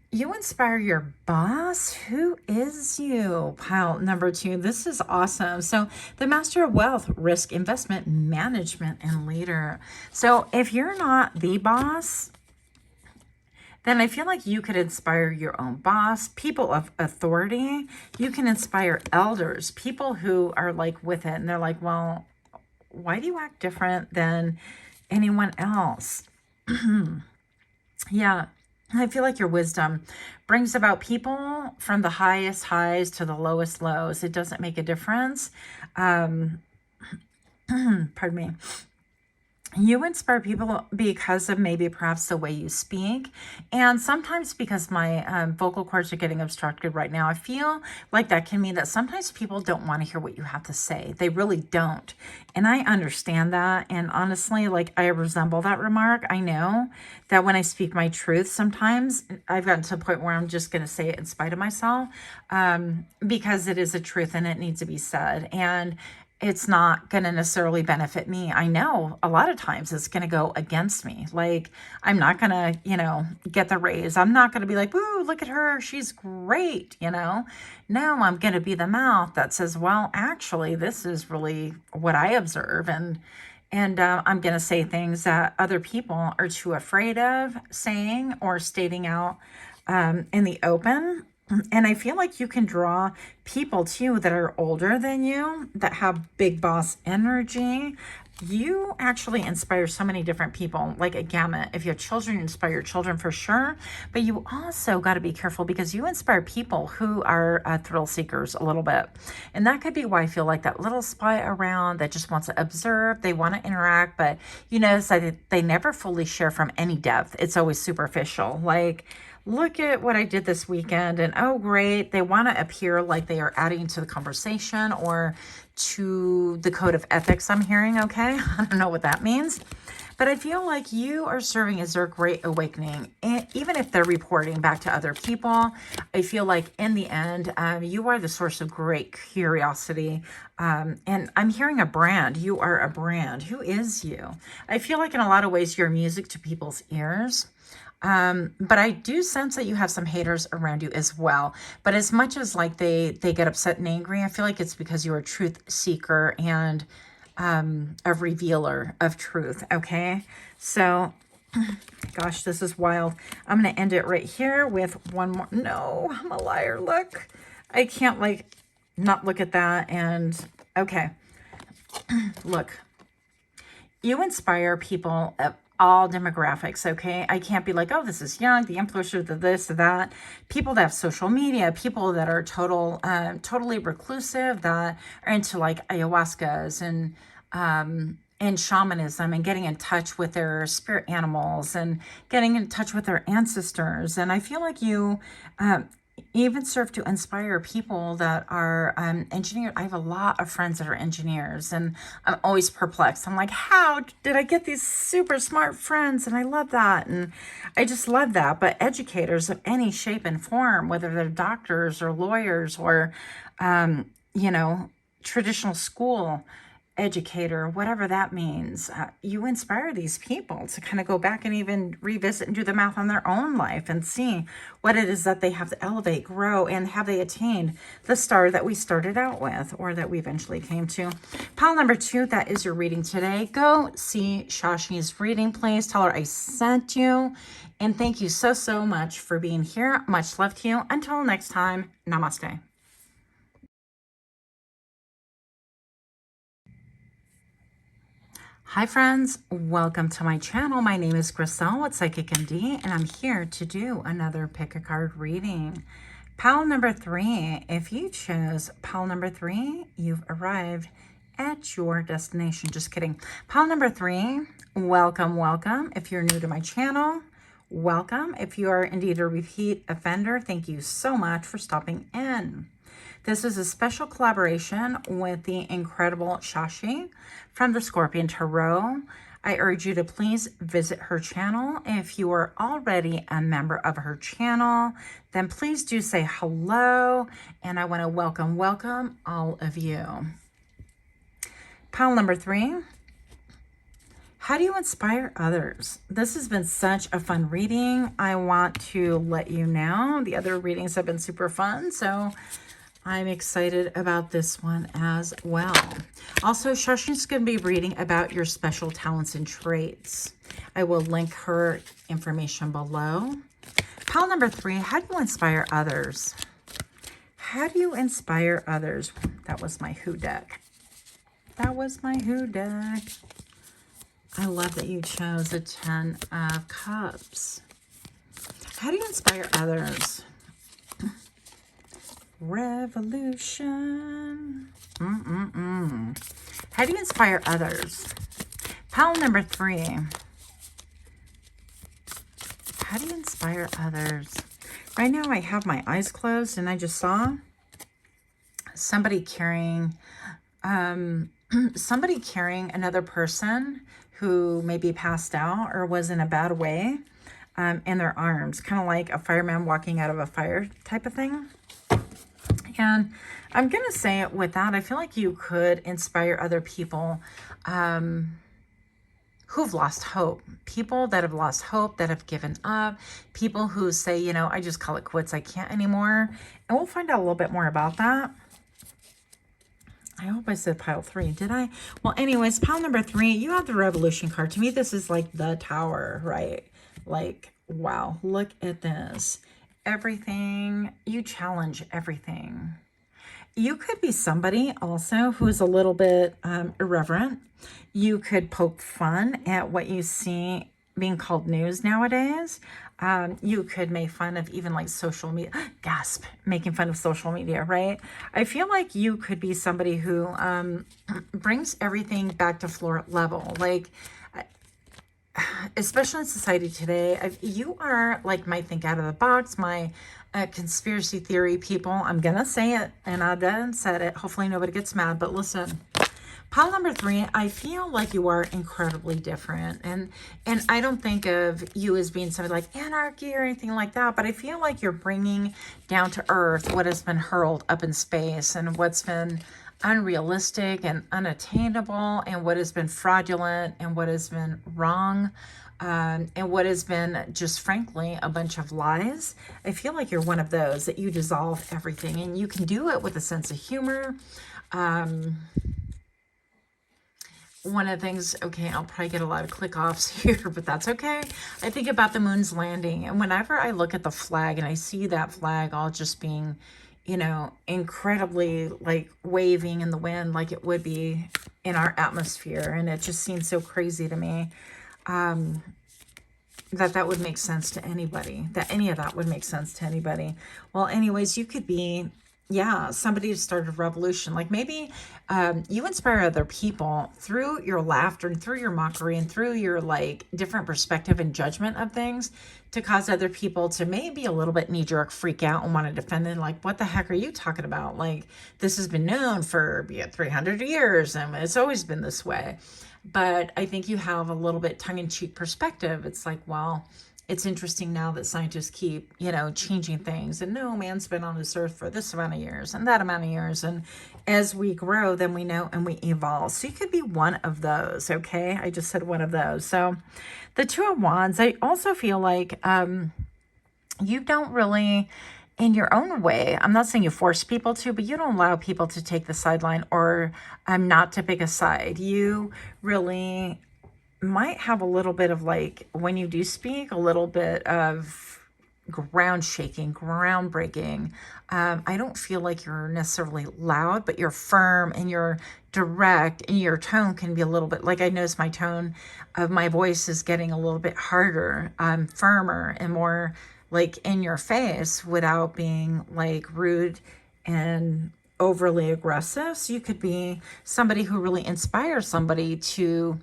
[SPEAKER 1] You inspire your boss. Who is you? Pile number 2. This is awesome. So the master of wealth, risk, investment, management, and leader. So if you're not the boss, then I feel like you could inspire your own boss, people of authority. You can inspire elders, people who are like with it. And they're like, well, why do you act different than anyone else? Yeah. I feel like your wisdom brings about people from the highest highs to the lowest lows. It doesn't make a difference. Pardon me. You inspire people because of maybe perhaps the way you speak. And sometimes because my vocal cords are getting obstructed right now, I feel like that can mean that sometimes people don't want to hear what you have to say. They really don't. And I understand that. And honestly, like, I resemble that remark. I know that when I speak my truth, sometimes I've gotten to a point where I'm just going to say it in spite of myself, because it is a truth and it needs to be said. And it's not going to necessarily benefit me. I know a lot of times it's going to go against me. Like, I'm not going to, you know, get the raise. I'm not going to be like, woo, look at her, she's great, you know. No, I'm going to be the mouth that says, well, actually, this is really what I observe. And I'm going to say things that other people are too afraid of saying or stating out in the open. And I feel like you can draw people too that are older than you, that have big boss energy. You actually inspire so many different people, like a gamut. If you have children, you inspire your children for sure. But you also got to be careful because you inspire people who are thrill seekers a little bit. And that could be why I feel like that little spy around that just wants to observe. They want to interact, but you notice that they never fully share from any depth. It's always superficial. Like, look at what I did this weekend, and oh, great. They want to appear like they are adding to the conversation or to the code of ethics I'm hearing, okay? I don't know what that means. But I feel like you are serving as their great awakening. And even if they're reporting back to other people, I feel like in the end, you are the source of great curiosity. And I'm hearing a brand. You are a brand. Who is you? I feel like in a lot of ways, you're music to people's ears. But I do sense that you have some haters around you as well. But as much as like they get upset and angry, I feel like it's because you're a truth seeker and a revealer of truth. Okay. So, gosh, this is wild. I'm going to end it right here with one more. No, I'm a liar. Look, I can't like not look at that. And okay, look, you inspire people of all demographics, okay? I can't be like, oh, this is young, the influencer, the this, the that. People that have social media, people that are totally reclusive, that are into like ayahuascas and shamanism and getting in touch with their spirit animals and getting in touch with their ancestors. And I feel like you even serve to inspire people that are engineers. I have a lot of friends that are engineers, and I'm always perplexed. I'm like, how did I get these super smart friends? And I love that. And I just love that. But educators of any shape and form, whether they're doctors or lawyers or, you know, traditional school, educator, whatever that means. You inspire these people to kind of go back and even revisit and do the math on their own life and see what it is that they have to elevate, grow, and have they attained the star that we started out with or that we eventually came to. Pile number 2, that is your reading today. Go see Shashi's reading, please. Tell her I sent you. And thank you so, so much for being here. Much love to you. Until next time, namaste. Hi friends, welcome to my channel. My name is Griselle with Psychic MD, and I'm here to do another Pickacard reading. Pile number 3, if you chose pile number 3, you've arrived at your destination. Just kidding. Pile number 3, welcome, welcome. If you're new to my channel, welcome. If you are indeed a repeat offender, thank you so much for stopping in. This is a special collaboration with the incredible Shashi from the Scorpion Tarot. I urge you to please visit her channel. If you are already a member of her channel, then please do say hello. And I want to welcome all of you. Pile number 3. How do you inspire others? This has been such a fun reading. I want to let you know the other readings have been super fun. So I'm excited about this one as well. Also, Shashi's going to be reading about your special talents and traits. I will link her information below. Pile number 3, how do you inspire others? How do you inspire others? That was my Who deck. That was my Who deck. I love that you chose a 10 of Cups. How do you inspire others? Revolution. How do you inspire others? Pile number 3. How do you inspire others? Right now I have my eyes closed and I just saw somebody carrying another person who maybe passed out or was in a bad way in their arms, kind of like a fireman walking out of a fire type of thing. And I'm going to say it with that, I feel like you could inspire other people who've lost hope. People that have lost hope, that have given up. People who say, you know, I just call it quits. I can't anymore. And we'll find out a little bit more about that. I hope I said pile 3. Did I? Well, anyways, pile number 3, you have the Revolution card. To me, this is like the Tower, right? Like, wow, look at this. Everything, you challenge everything. You could be somebody also who's a little bit irreverent. You could poke fun at what you see being called news nowadays. You could make fun of even like social media, gasp, making fun of social media, right? I feel like you could be somebody who brings everything back to floor level. Like, especially in society today, you are like my think out of the box, my conspiracy theory people. I'm gonna say it, and I done said it. Hopefully nobody gets mad, but listen. Pile number 3, I feel like you are incredibly different, and I don't think of you as being somebody like anarchy or anything like that, but I feel like you're bringing down to earth what has been hurled up in space and what's been unrealistic and unattainable, and what has been fraudulent, and what has been wrong, and what has been just frankly a bunch of lies. I feel like you're one of those, that you dissolve everything, and you can do it with a sense of humor. One of the things, okay, I'll probably get a lot of click-offs here, but that's okay. I think about the moon's landing, and whenever I look at the flag and I see that flag all just being, you know, incredibly like waving in the wind like it would be in our atmosphere, and it just seems so crazy to me that would make sense to anybody, that any of that would make sense to anybody. Well, anyways, you could be, yeah, somebody who started a revolution. Like maybe you inspire other people through your laughter and through your mockery and through your like different perspective and judgment of things, to cause other people to maybe a little bit knee-jerk freak out and want to defend it. Like, what the heck are you talking about? Like, this has been known for 300 years and it's always been this way. But I think you have a little bit tongue-in-cheek perspective. It's like, well, it's interesting now that scientists keep, you know, changing things. And no, man's been on this earth for this amount of years and that amount of years. And as we grow, then we know and we evolve. So you could be one of those, okay? I just said one of those. So the Two of Wands, I also feel like you don't really, in your own way, I'm not saying you force people to, but you don't allow people to take the sideline or not to pick a side. You really might have a little bit of, like, when you do speak, a little bit of ground shaking, ground breaking. I don't feel like you're necessarily loud, but you're firm and you're direct, and your tone can be a little bit, like, I notice my tone of my voice is getting a little bit harder, firmer and more like in your face without being like rude and overly aggressive. So you could be somebody who really inspires somebody to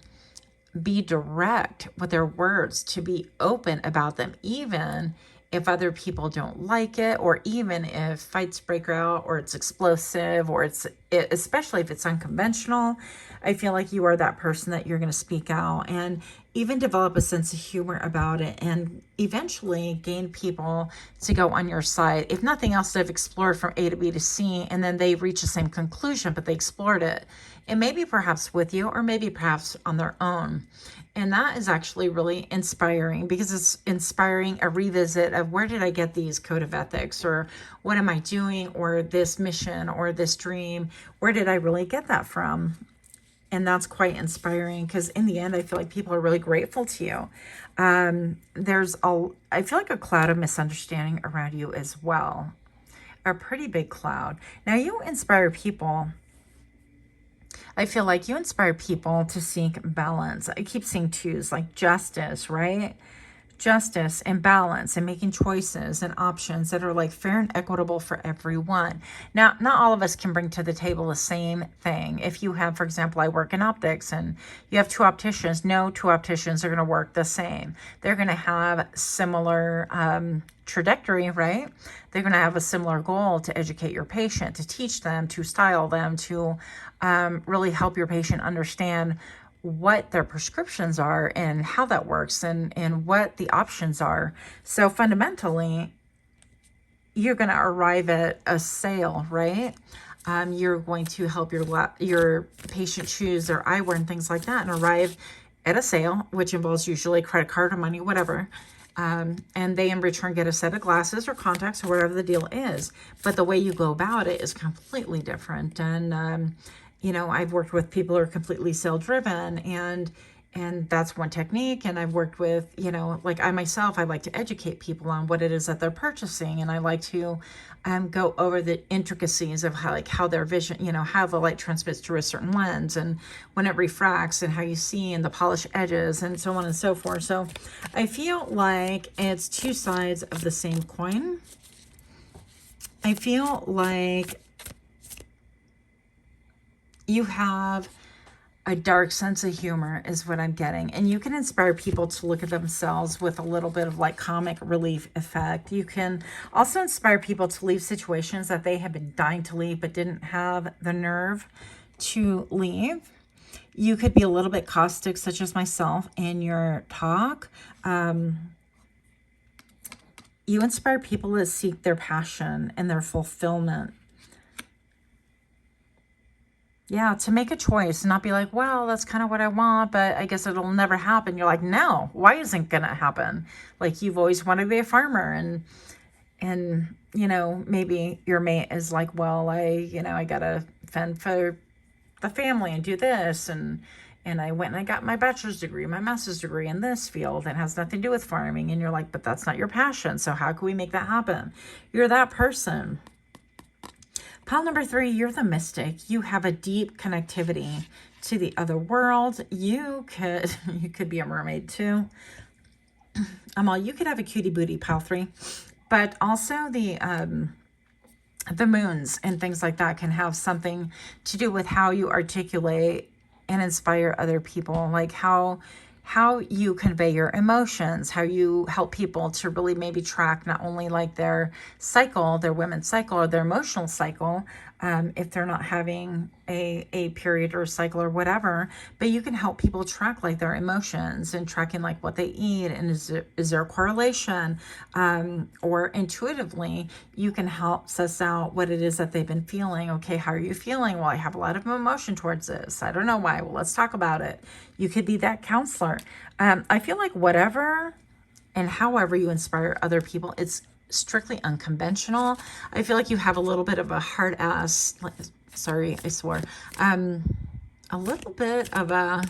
[SPEAKER 1] be direct with their words, to be open about them, even if other people don't like it, or even if fights break out, or it's explosive, or especially if it's unconventional. I feel like you are that person that you're going to speak out and even develop a sense of humor about it, and eventually gain people to go on your side. If nothing else, they've explored from A to B to C, and then they reach the same conclusion, but they explored it. And maybe perhaps with you, or maybe perhaps on their own. And that is actually really inspiring, because it's inspiring a revisit of, where did I get these code of ethics, or what am I doing, or this mission, or this dream? Where did I really get that from? And that's quite inspiring, because in the end, I feel like people are really grateful to you. I feel like a cloud of misunderstanding around you as well. A pretty big cloud. Now, you inspire people. I feel like you inspire people to seek balance. I keep seeing twos, like justice, right? Justice and balance, and making choices and options that are like fair and equitable for everyone. Now, not all of us can bring to the table the same thing. If you have, for example, I work in optics, and you have two opticians, no two opticians are going to work the same. They're going to have similar trajectory, right? They're going to have a similar goal to educate your patient, to teach them, to style them, to really help your patient understand what their prescriptions are and how that works, and what the options are. So fundamentally, you're going to arrive at a sale, right? You're going to help your patient choose their eyewear and things like that, and arrive at a sale, which involves usually credit card or money, whatever. And they in return get a set of glasses or contacts or whatever the deal is. But the way you go about it is completely different. And you know, I've worked with people who are completely sale driven, and that's one technique. And I've worked with, you know, like I myself, I like to educate people on what it is that they're purchasing. And I like to go over the intricacies of how their vision, you know, how the light transmits through a certain lens, and when it refracts, and how you see, and the polished edges, and so on and so forth. So I feel like it's two sides of the same coin. I feel like you have a dark sense of humor is what I'm getting. And you can inspire people to look at themselves with a little bit of like comic relief effect. You can also inspire people to leave situations that they have been dying to leave but didn't have the nerve to leave. You could be a little bit caustic, such as myself, in your talk. You inspire people to seek their passion and their fulfillment. Yeah, to make a choice and not be like, well, that's kind of what I want, but I guess it'll never happen. You're like, no, why isn't going to happen? Like, you've always wanted to be a farmer, and you know, maybe your mate is like, well, I got to fend for the family and do this. And I went and I got my bachelor's degree, my master's degree in this field, and has nothing to do with farming. And you're like, but that's not your passion. So how can we make that happen? You're that person. Pile number 3, you're the mystic. You have a deep connectivity to the other world. You could be a mermaid too. You could have a cutie booty, pile 3, but also the moons and things like that can have something to do with how you articulate and inspire other people, like how you convey your emotions, how you help people to really maybe track not only like their cycle, their women's cycle, or their emotional cycle, if they're not having a period or a cycle or whatever. But you can help people track like their emotions and tracking like what they eat, and is there a correlation, or intuitively you can help suss out what it is that they've been feeling. Okay, how are you feeling? Well, I have a lot of emotion towards this. I don't know why. Well, let's talk about it. You could be that counselor. I feel like whatever and however you inspire other people, it's strictly unconventional. I feel like you have a little bit of a hard ass, sorry, I swore, a little bit of a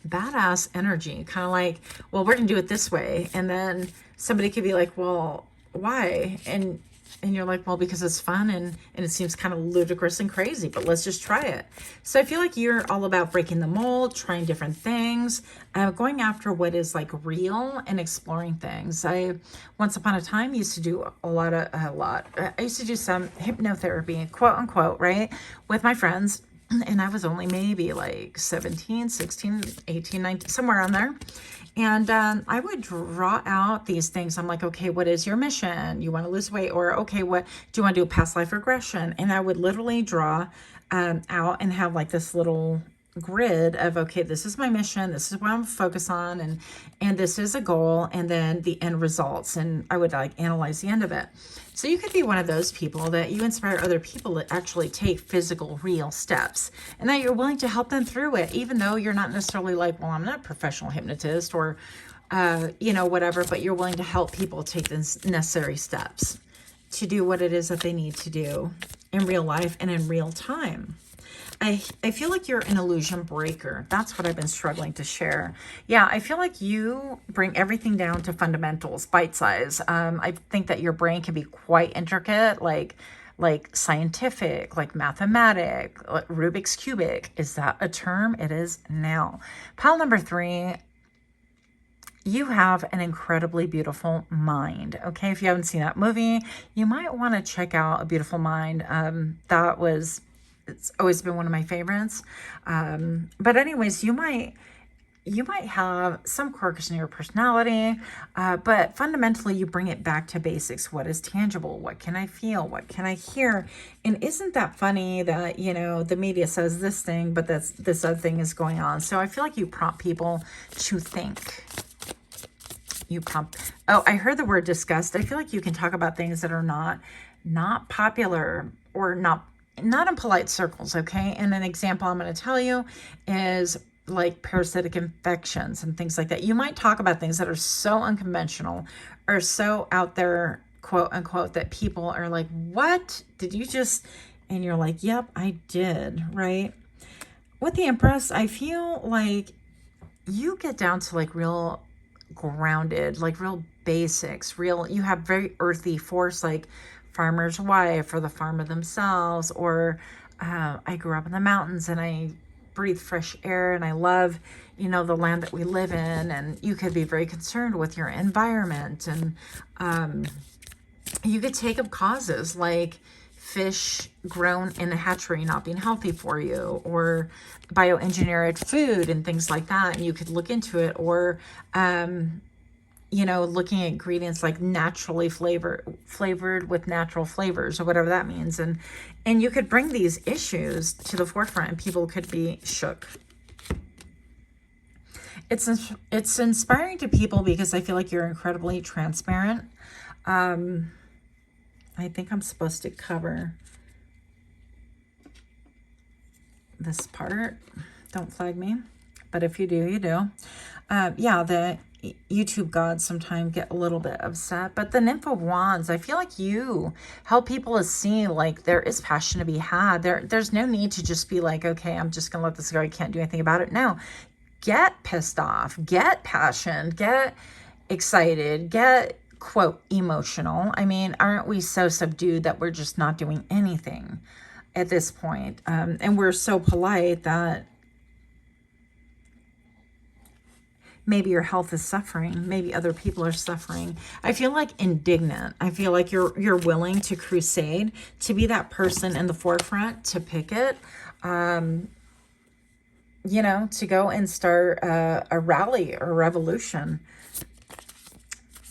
[SPEAKER 1] badass energy, kind of like, well, we're gonna do it this way. And then somebody could be like, well, why? And you're like, well, because it's fun, and it seems kind of ludicrous and crazy, but let's just try it. So I feel like you're all about breaking the mold, trying different things, going after what is like real and exploring things. I, once upon a time, used to do I used to do some hypnotherapy, quote unquote, right, with my friends. And I was only maybe like 17, 16, 18, 19, somewhere on there. And I would draw out these things. I'm like, okay, what is your mission? You want to lose weight? Or, okay, what do you want to do? Past life regression? And I would literally draw out and have like this little grid of, okay, this is my mission. This is what I'm focused on. And this is a goal. And then the end results. And I would like analyze the end of it. So you could be one of those people that you inspire other people to actually take physical, real steps, and that you're willing to help them through it, even though you're not necessarily like, well, I'm not a professional hypnotist or, you know, whatever, but you're willing to help people take the necessary steps to do what it is that they need to do in real life and in real time. I feel like you're an illusion breaker. That's what I've been struggling to share. Yeah, I feel like you bring everything down to fundamentals, bite size. I think that your brain can be quite intricate, like scientific, like mathematic, like Rubik's cubic. Is that a term? It is now. Pile number 3. You have an incredibly beautiful mind. Okay, if you haven't seen that movie, you might want to check out A Beautiful Mind. It's always been one of my favorites. But anyways, you might have some quirks in your personality, but fundamentally you bring it back to basics. What is tangible? What can I feel? What can I hear? And isn't that funny that, you know, the media says this thing, but this other thing is going on. So I feel like you prompt people to think. Oh, I heard the word disgust. I feel like you can talk about things that are not popular or not in polite circles, okay? And an example I'm going to tell you is like parasitic infections and things like that. You might talk about things that are so unconventional or so out there, quote unquote, that people are like, what did you just, and you're like, yep, I did, right? With the Empress, I feel like you get down to like real grounded, like real basics, you have very earthy force, like farmer's wife or the farmer themselves, or I grew up in the mountains and I breathe fresh air and I love, you know, the land that we live in. And you could be very concerned with your environment, and you could take up causes like fish grown in a hatchery not being healthy for you, or bioengineered food and things like that. And you could look into it, or you know, looking at ingredients like naturally flavored with natural flavors, or whatever that means. And you could bring these issues to the forefront and people could be shook. It's inspiring to people because I feel like you're incredibly transparent. I think I'm supposed to cover this part. Don't flag me. But if you do, you do. Yeah, the YouTube gods sometimes get a little bit upset. But the Nymph of Wands, I feel like you help people to see like there is passion to be had. There's no need to just be like, okay, I'm just going to let this go. I can't do anything about it. No, get pissed off, get passion, get excited, get, quote, emotional. I mean, aren't we so subdued that we're just not doing anything at this point? And we're so polite that maybe your health is suffering. Maybe other people are suffering. I feel like indignant. I feel like you're willing to crusade, to be that person in the forefront, to pick it, you know, to go and start a rally or a revolution.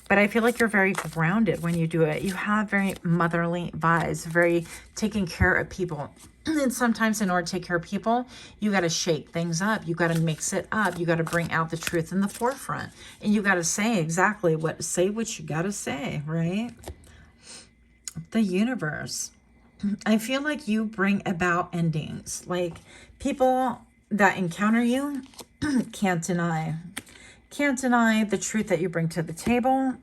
[SPEAKER 1] But I feel like you're very grounded when you do it. You have very motherly vibes, very taking care of people. And sometimes in order to take care of people, you got to shake things up. You got to mix it up. You got to bring out the truth in the forefront. And you got to say exactly say what you got to say, right? The universe. I feel like you bring about endings. Like people that encounter you can't deny the truth that you bring to the table.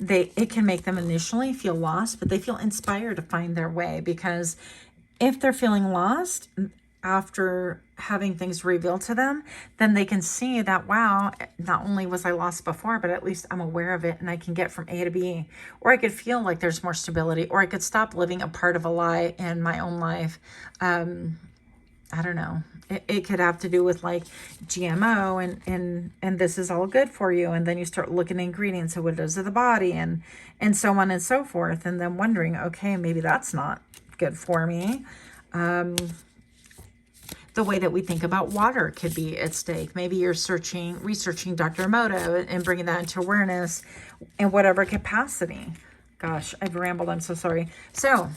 [SPEAKER 1] It can make them initially feel lost, but they feel inspired to find their way, because if they're feeling lost after having things revealed to them, then they can see that, wow, not only was I lost before, but at least I'm aware of it and I can get from A to B, or I could feel like there's more stability, or I could stop living a part of a lie in my own life. I don't know. It could have to do with like GMO and this is all good for you. And then you start looking at ingredients of what it does to the body and so on and so forth. And then wondering, okay, maybe that's not good for me. The way that we think about water could be at stake. Maybe you're researching Dr. Emoto and bringing that into awareness in whatever capacity. Gosh, I've rambled. I'm so sorry. So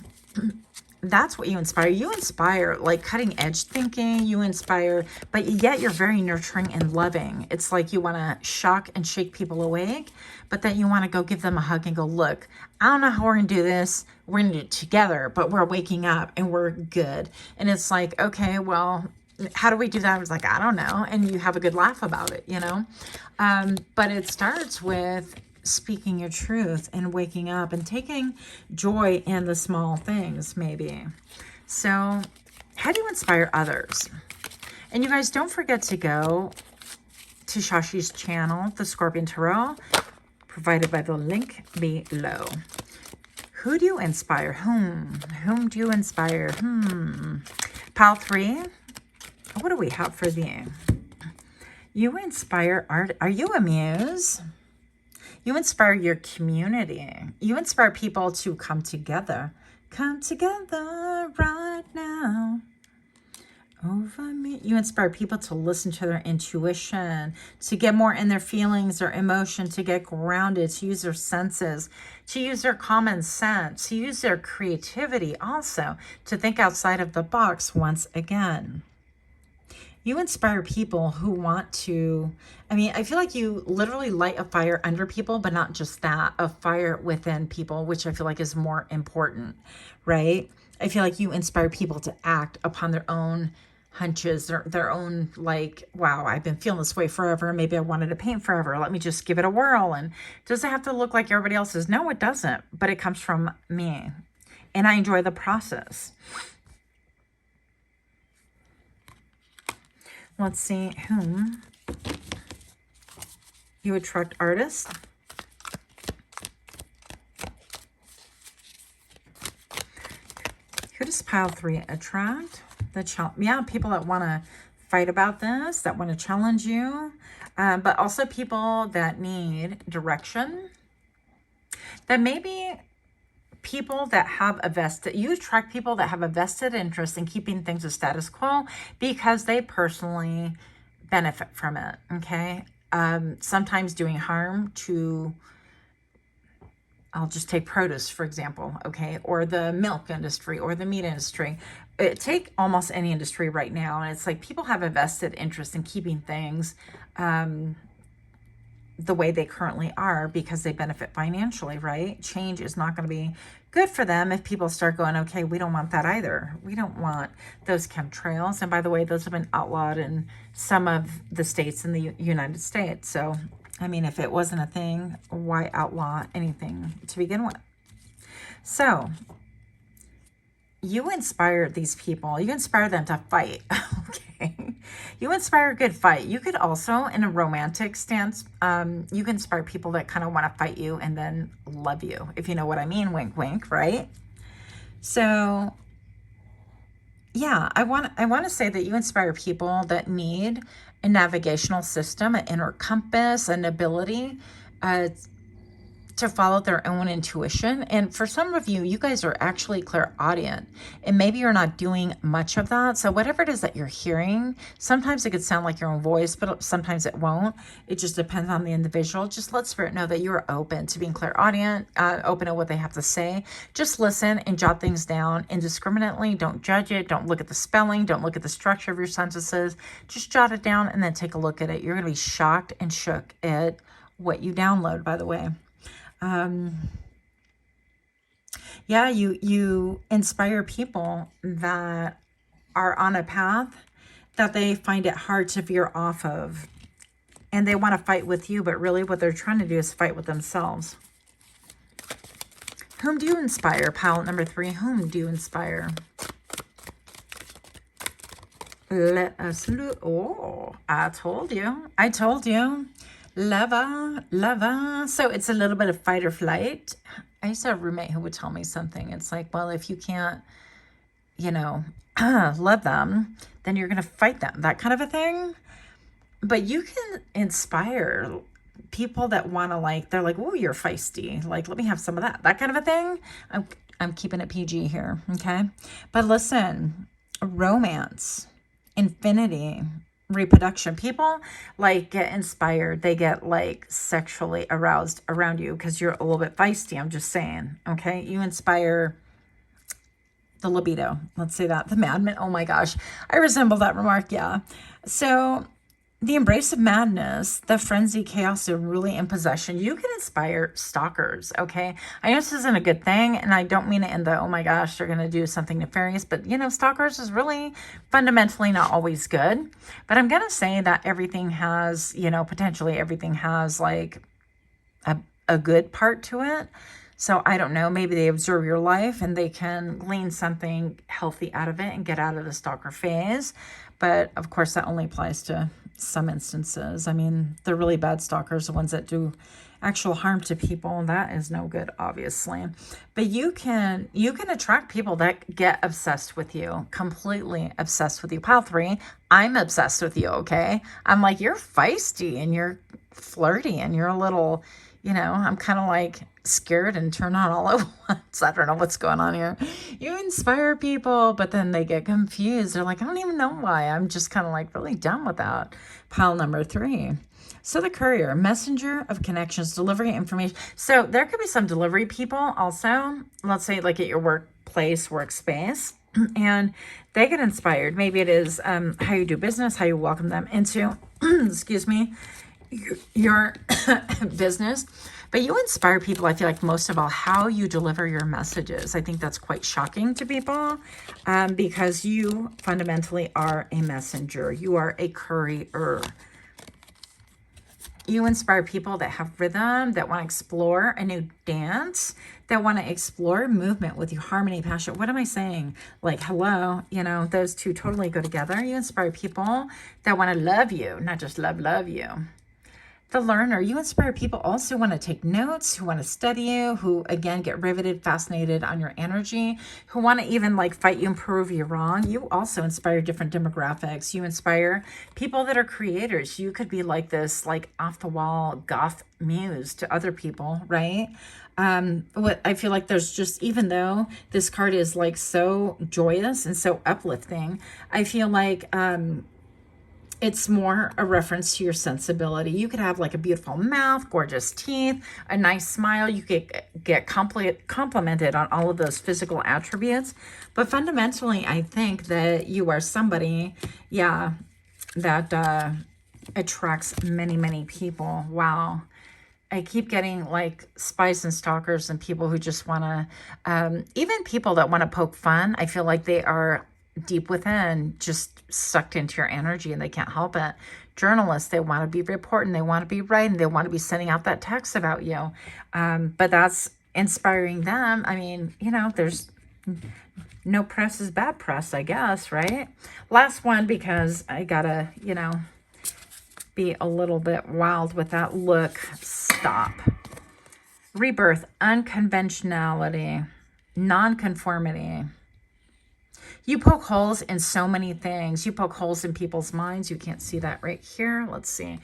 [SPEAKER 1] that's what you inspire. You inspire like cutting edge thinking. You inspire, but yet you're very nurturing and loving. It's like you want to shock and shake people awake, but then you want to go give them a hug and go, look, I don't know how we're going to do this. We're going to do it together, but we're waking up and we're good. And it's like, okay, well, how do we do that? I was like, I don't know. And you have a good laugh about it, you know? But it starts with speaking your truth and waking up and taking joy in the small things, maybe. So how do you inspire others? And you guys don't forget to go to Shashi's channel, The Scorpion Tarot, provided by the link below. Who do you inspire? Whom do you inspire? Pile 3. What do we have for thee? You inspire art. Are you a muse? You inspire your community. You inspire people to come together. Come together right now. Over me. You inspire people to listen to their intuition, to get more in their feelings or emotion, to get grounded, to use their senses, to use their common sense, to use their creativity also, to think outside of the box once again. You inspire people who want to, I feel like you literally light a fire under people, but not just that, a fire within people, which I feel like is more important, right? I feel like you inspire people to act upon their own hunches, their own like, wow, I've been feeling this way forever. Maybe I wanted to paint forever. Let me just give it a whirl. And does it have to look like everybody else's? No, it doesn't, but it comes from me. And I enjoy the process. Let's see whom you attract. Artists. Who does pile 3 attract? People that want to fight about this, that want to challenge you, but also people that need direction. That maybe people that have you attract people that have a vested interest in keeping things a status quo because they personally benefit from it, okay? Sometimes doing harm to, I'll just take produce, for example, okay? Or the milk industry or the meat industry. Take almost any industry right now, and it's like people have a vested interest in keeping things the way they currently are because they benefit financially, right? Change is not going to be good for them if people start going, okay, we don't want that either. We don't want those chemtrails. And by the way, those have been outlawed in some of the states in the United States. So, if it wasn't a thing, why outlaw anything to begin with? So, you inspire these people. You inspire them to fight, okay? You inspire a good fight. You could also, in a romantic stance, you can inspire people that kind of want to fight you and then love you, if you know what I mean. Wink, wink, right? So, yeah, I want to say that you inspire people that need a navigational system, an inner compass, an ability to follow their own intuition. And for some of you, you guys are actually clairaudient, and maybe you're not doing much of that. So whatever it is that you're hearing, sometimes it could sound like your own voice, but sometimes it won't. It just depends on the individual. Just let Spirit know that you're open to being clairaudient, open to what they have to say. Just listen and jot things down indiscriminately. Don't judge it. Don't look at the spelling. Don't look at the structure of your sentences. Just jot it down and then take a look at it. You're going to be shocked and shook at what you download, by the way. Yeah, you inspire people that are on a path that they find it hard to veer off of, and they want to fight with you, but really what they're trying to do is fight with themselves. Whom do you inspire? Pile number 3. Whom do you inspire? Let us look. Oh, I told you. I told you. Lava. So it's a little bit of fight or flight. I used to have a roommate who would tell me something. It's like, well, if you can't, you know, love them, then you're going to fight them. That kind of a thing. But you can inspire people that want to, like, they're like, oh, you're feisty. Like, let me have some of that. That kind of a thing. I'm keeping it PG here. Okay. But listen, romance, infinity, reproduction. People like get inspired. They get like sexually aroused around you because you're a little bit feisty. I'm just saying. Okay. You inspire the libido. Let's say that. The madman. Oh my gosh. I resemble that remark. Yeah. So the embrace of madness, the frenzy, chaos, are really in possession. You can inspire stalkers, okay? I know this isn't a good thing, and I don't mean it in the, oh my gosh, they're going to do something nefarious, but, you know, stalkers is really fundamentally not always good. But I'm going to say that everything has, you know, potentially everything has, like, a good part to it. So I don't know, maybe they observe your life and they can glean something healthy out of it and get out of the stalker phase. But, of course, that only applies to some instances. I mean, the really bad stalkers, the ones that do actual harm to people, that is no good, obviously. But you can attract people that get obsessed with you, completely obsessed with you. Pile 3, I'm obsessed with you, okay? I'm like, you're feisty and you're flirty and you're a little, you know, I'm kind of like scared and turn on all at once. I don't know what's going on here. You inspire people, but then they get confused. They're like, I don't even know why. I'm just kind of like really done with that. Pile number 3. So the courier, messenger of connections, delivery information. So there could be some delivery people also, let's say like at your workplace, workspace, and they get inspired. Maybe it is how you do business, how you welcome them into, excuse me, your business. But you inspire people, I feel like most of all, how you deliver your messages. I think that's quite shocking to people because you fundamentally are a messenger. You are a courier. You inspire people that have rhythm, that want to explore a new dance, that want to explore movement with you, harmony, passion. What am I saying? Like, hello, you know, those two totally go together. You inspire people that want to love you, not just love you. The learner, you inspire people also who want to take notes, who want to study you, who, again, get riveted, fascinated on your energy, who want to even, like, fight you and prove you wrong. You also inspire different demographics. You inspire people that are creators. You could be like this, like, off-the-wall goth muse to other people, right? What I feel like there's just, even though this card is, like, so joyous and so uplifting, I feel like it's more a reference to your sensibility. You could have like a beautiful mouth, gorgeous teeth, a nice smile. You could get complimented on all of those physical attributes. But fundamentally, I think that you are somebody, yeah, that attracts many, many people. Wow. I keep getting like spies and stalkers and people who just want to, even people that want to poke fun. I feel like they are deep within just sucked into your energy and they can't help it. Journalists, they want to be reporting, they want to be writing, they want to be sending out that text about you. But that's inspiring them. I mean, you know, there's no press is bad press, I guess, right? Last one, because I gotta, you know, be a little bit wild with that look. Stop. Rebirth, unconventionality, nonconformity. You poke holes in so many things. You poke holes in people's minds. You can't see that right here. Let's see.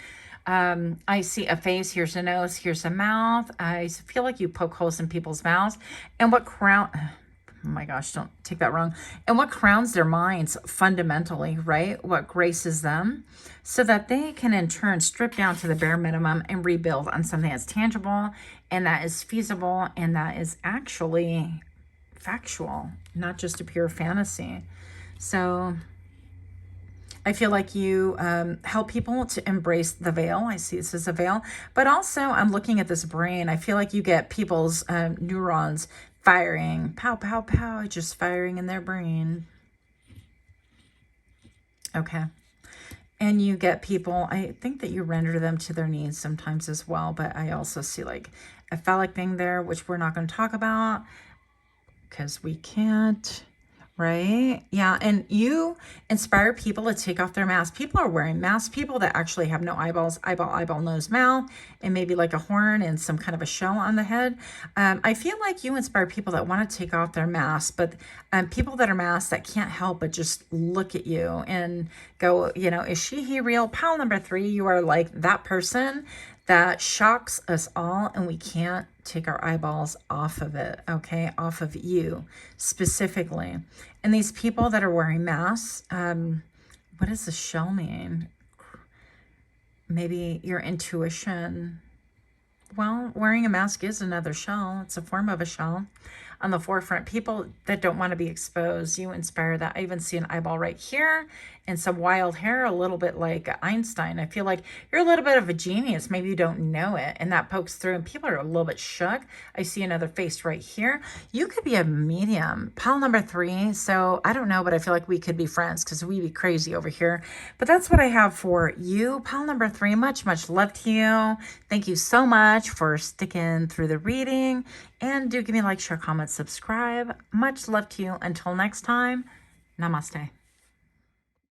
[SPEAKER 1] I see a face. Here's a nose. Here's a mouth. I feel like you poke holes in people's mouths. And what crown... Oh my gosh, don't take that wrong. And what crowns their minds fundamentally, right? What graces them so that they can in turn strip down to the bare minimum and rebuild on something that's tangible and that is feasible and that is actually factual, not just a pure fantasy. So I feel like you help people to embrace the veil. I see this as a veil, but also I'm looking at this brain. I feel like you get people's neurons firing, pow, pow, pow, just firing in their brain. Okay. And you get people, I think that you render them to their needs sometimes as well, but I also see like a phallic thing there, which we're not going to talk about because we can't. Right? Yeah. And you inspire people to take off their masks. People are wearing masks. People that actually have no eyeballs, eyeball, nose, mouth, and maybe like a horn and some kind of a shell on the head. I feel like you inspire people that want to take off their masks, but people that are masked that can't help but just look at you and go, you know, is she, he real? Pile number 3, you are like that person that shocks us all and we can't take our eyeballs off of it, okay? Off of you specifically. And these people that are wearing masks, what does the shell mean? Maybe your intuition. Well, wearing a mask is another shell. It's a form of a shell. On the forefront, people that don't want to be exposed, you inspire that. I even see an eyeball right here and some wild hair, a little bit like Einstein. I feel like you're a little bit of a genius. Maybe you don't know it, and that pokes through, and people are a little bit shook. I see another face right here. You could be a medium. Pile number 3. So I don't know, but I feel like we could be friends because we'd be crazy over here. But that's what I have for you. Pile number 3, much, much love to you. Thank you so much for sticking through the reading. And do give me a like, share, comment, subscribe. Much love to you. Until next time, namaste.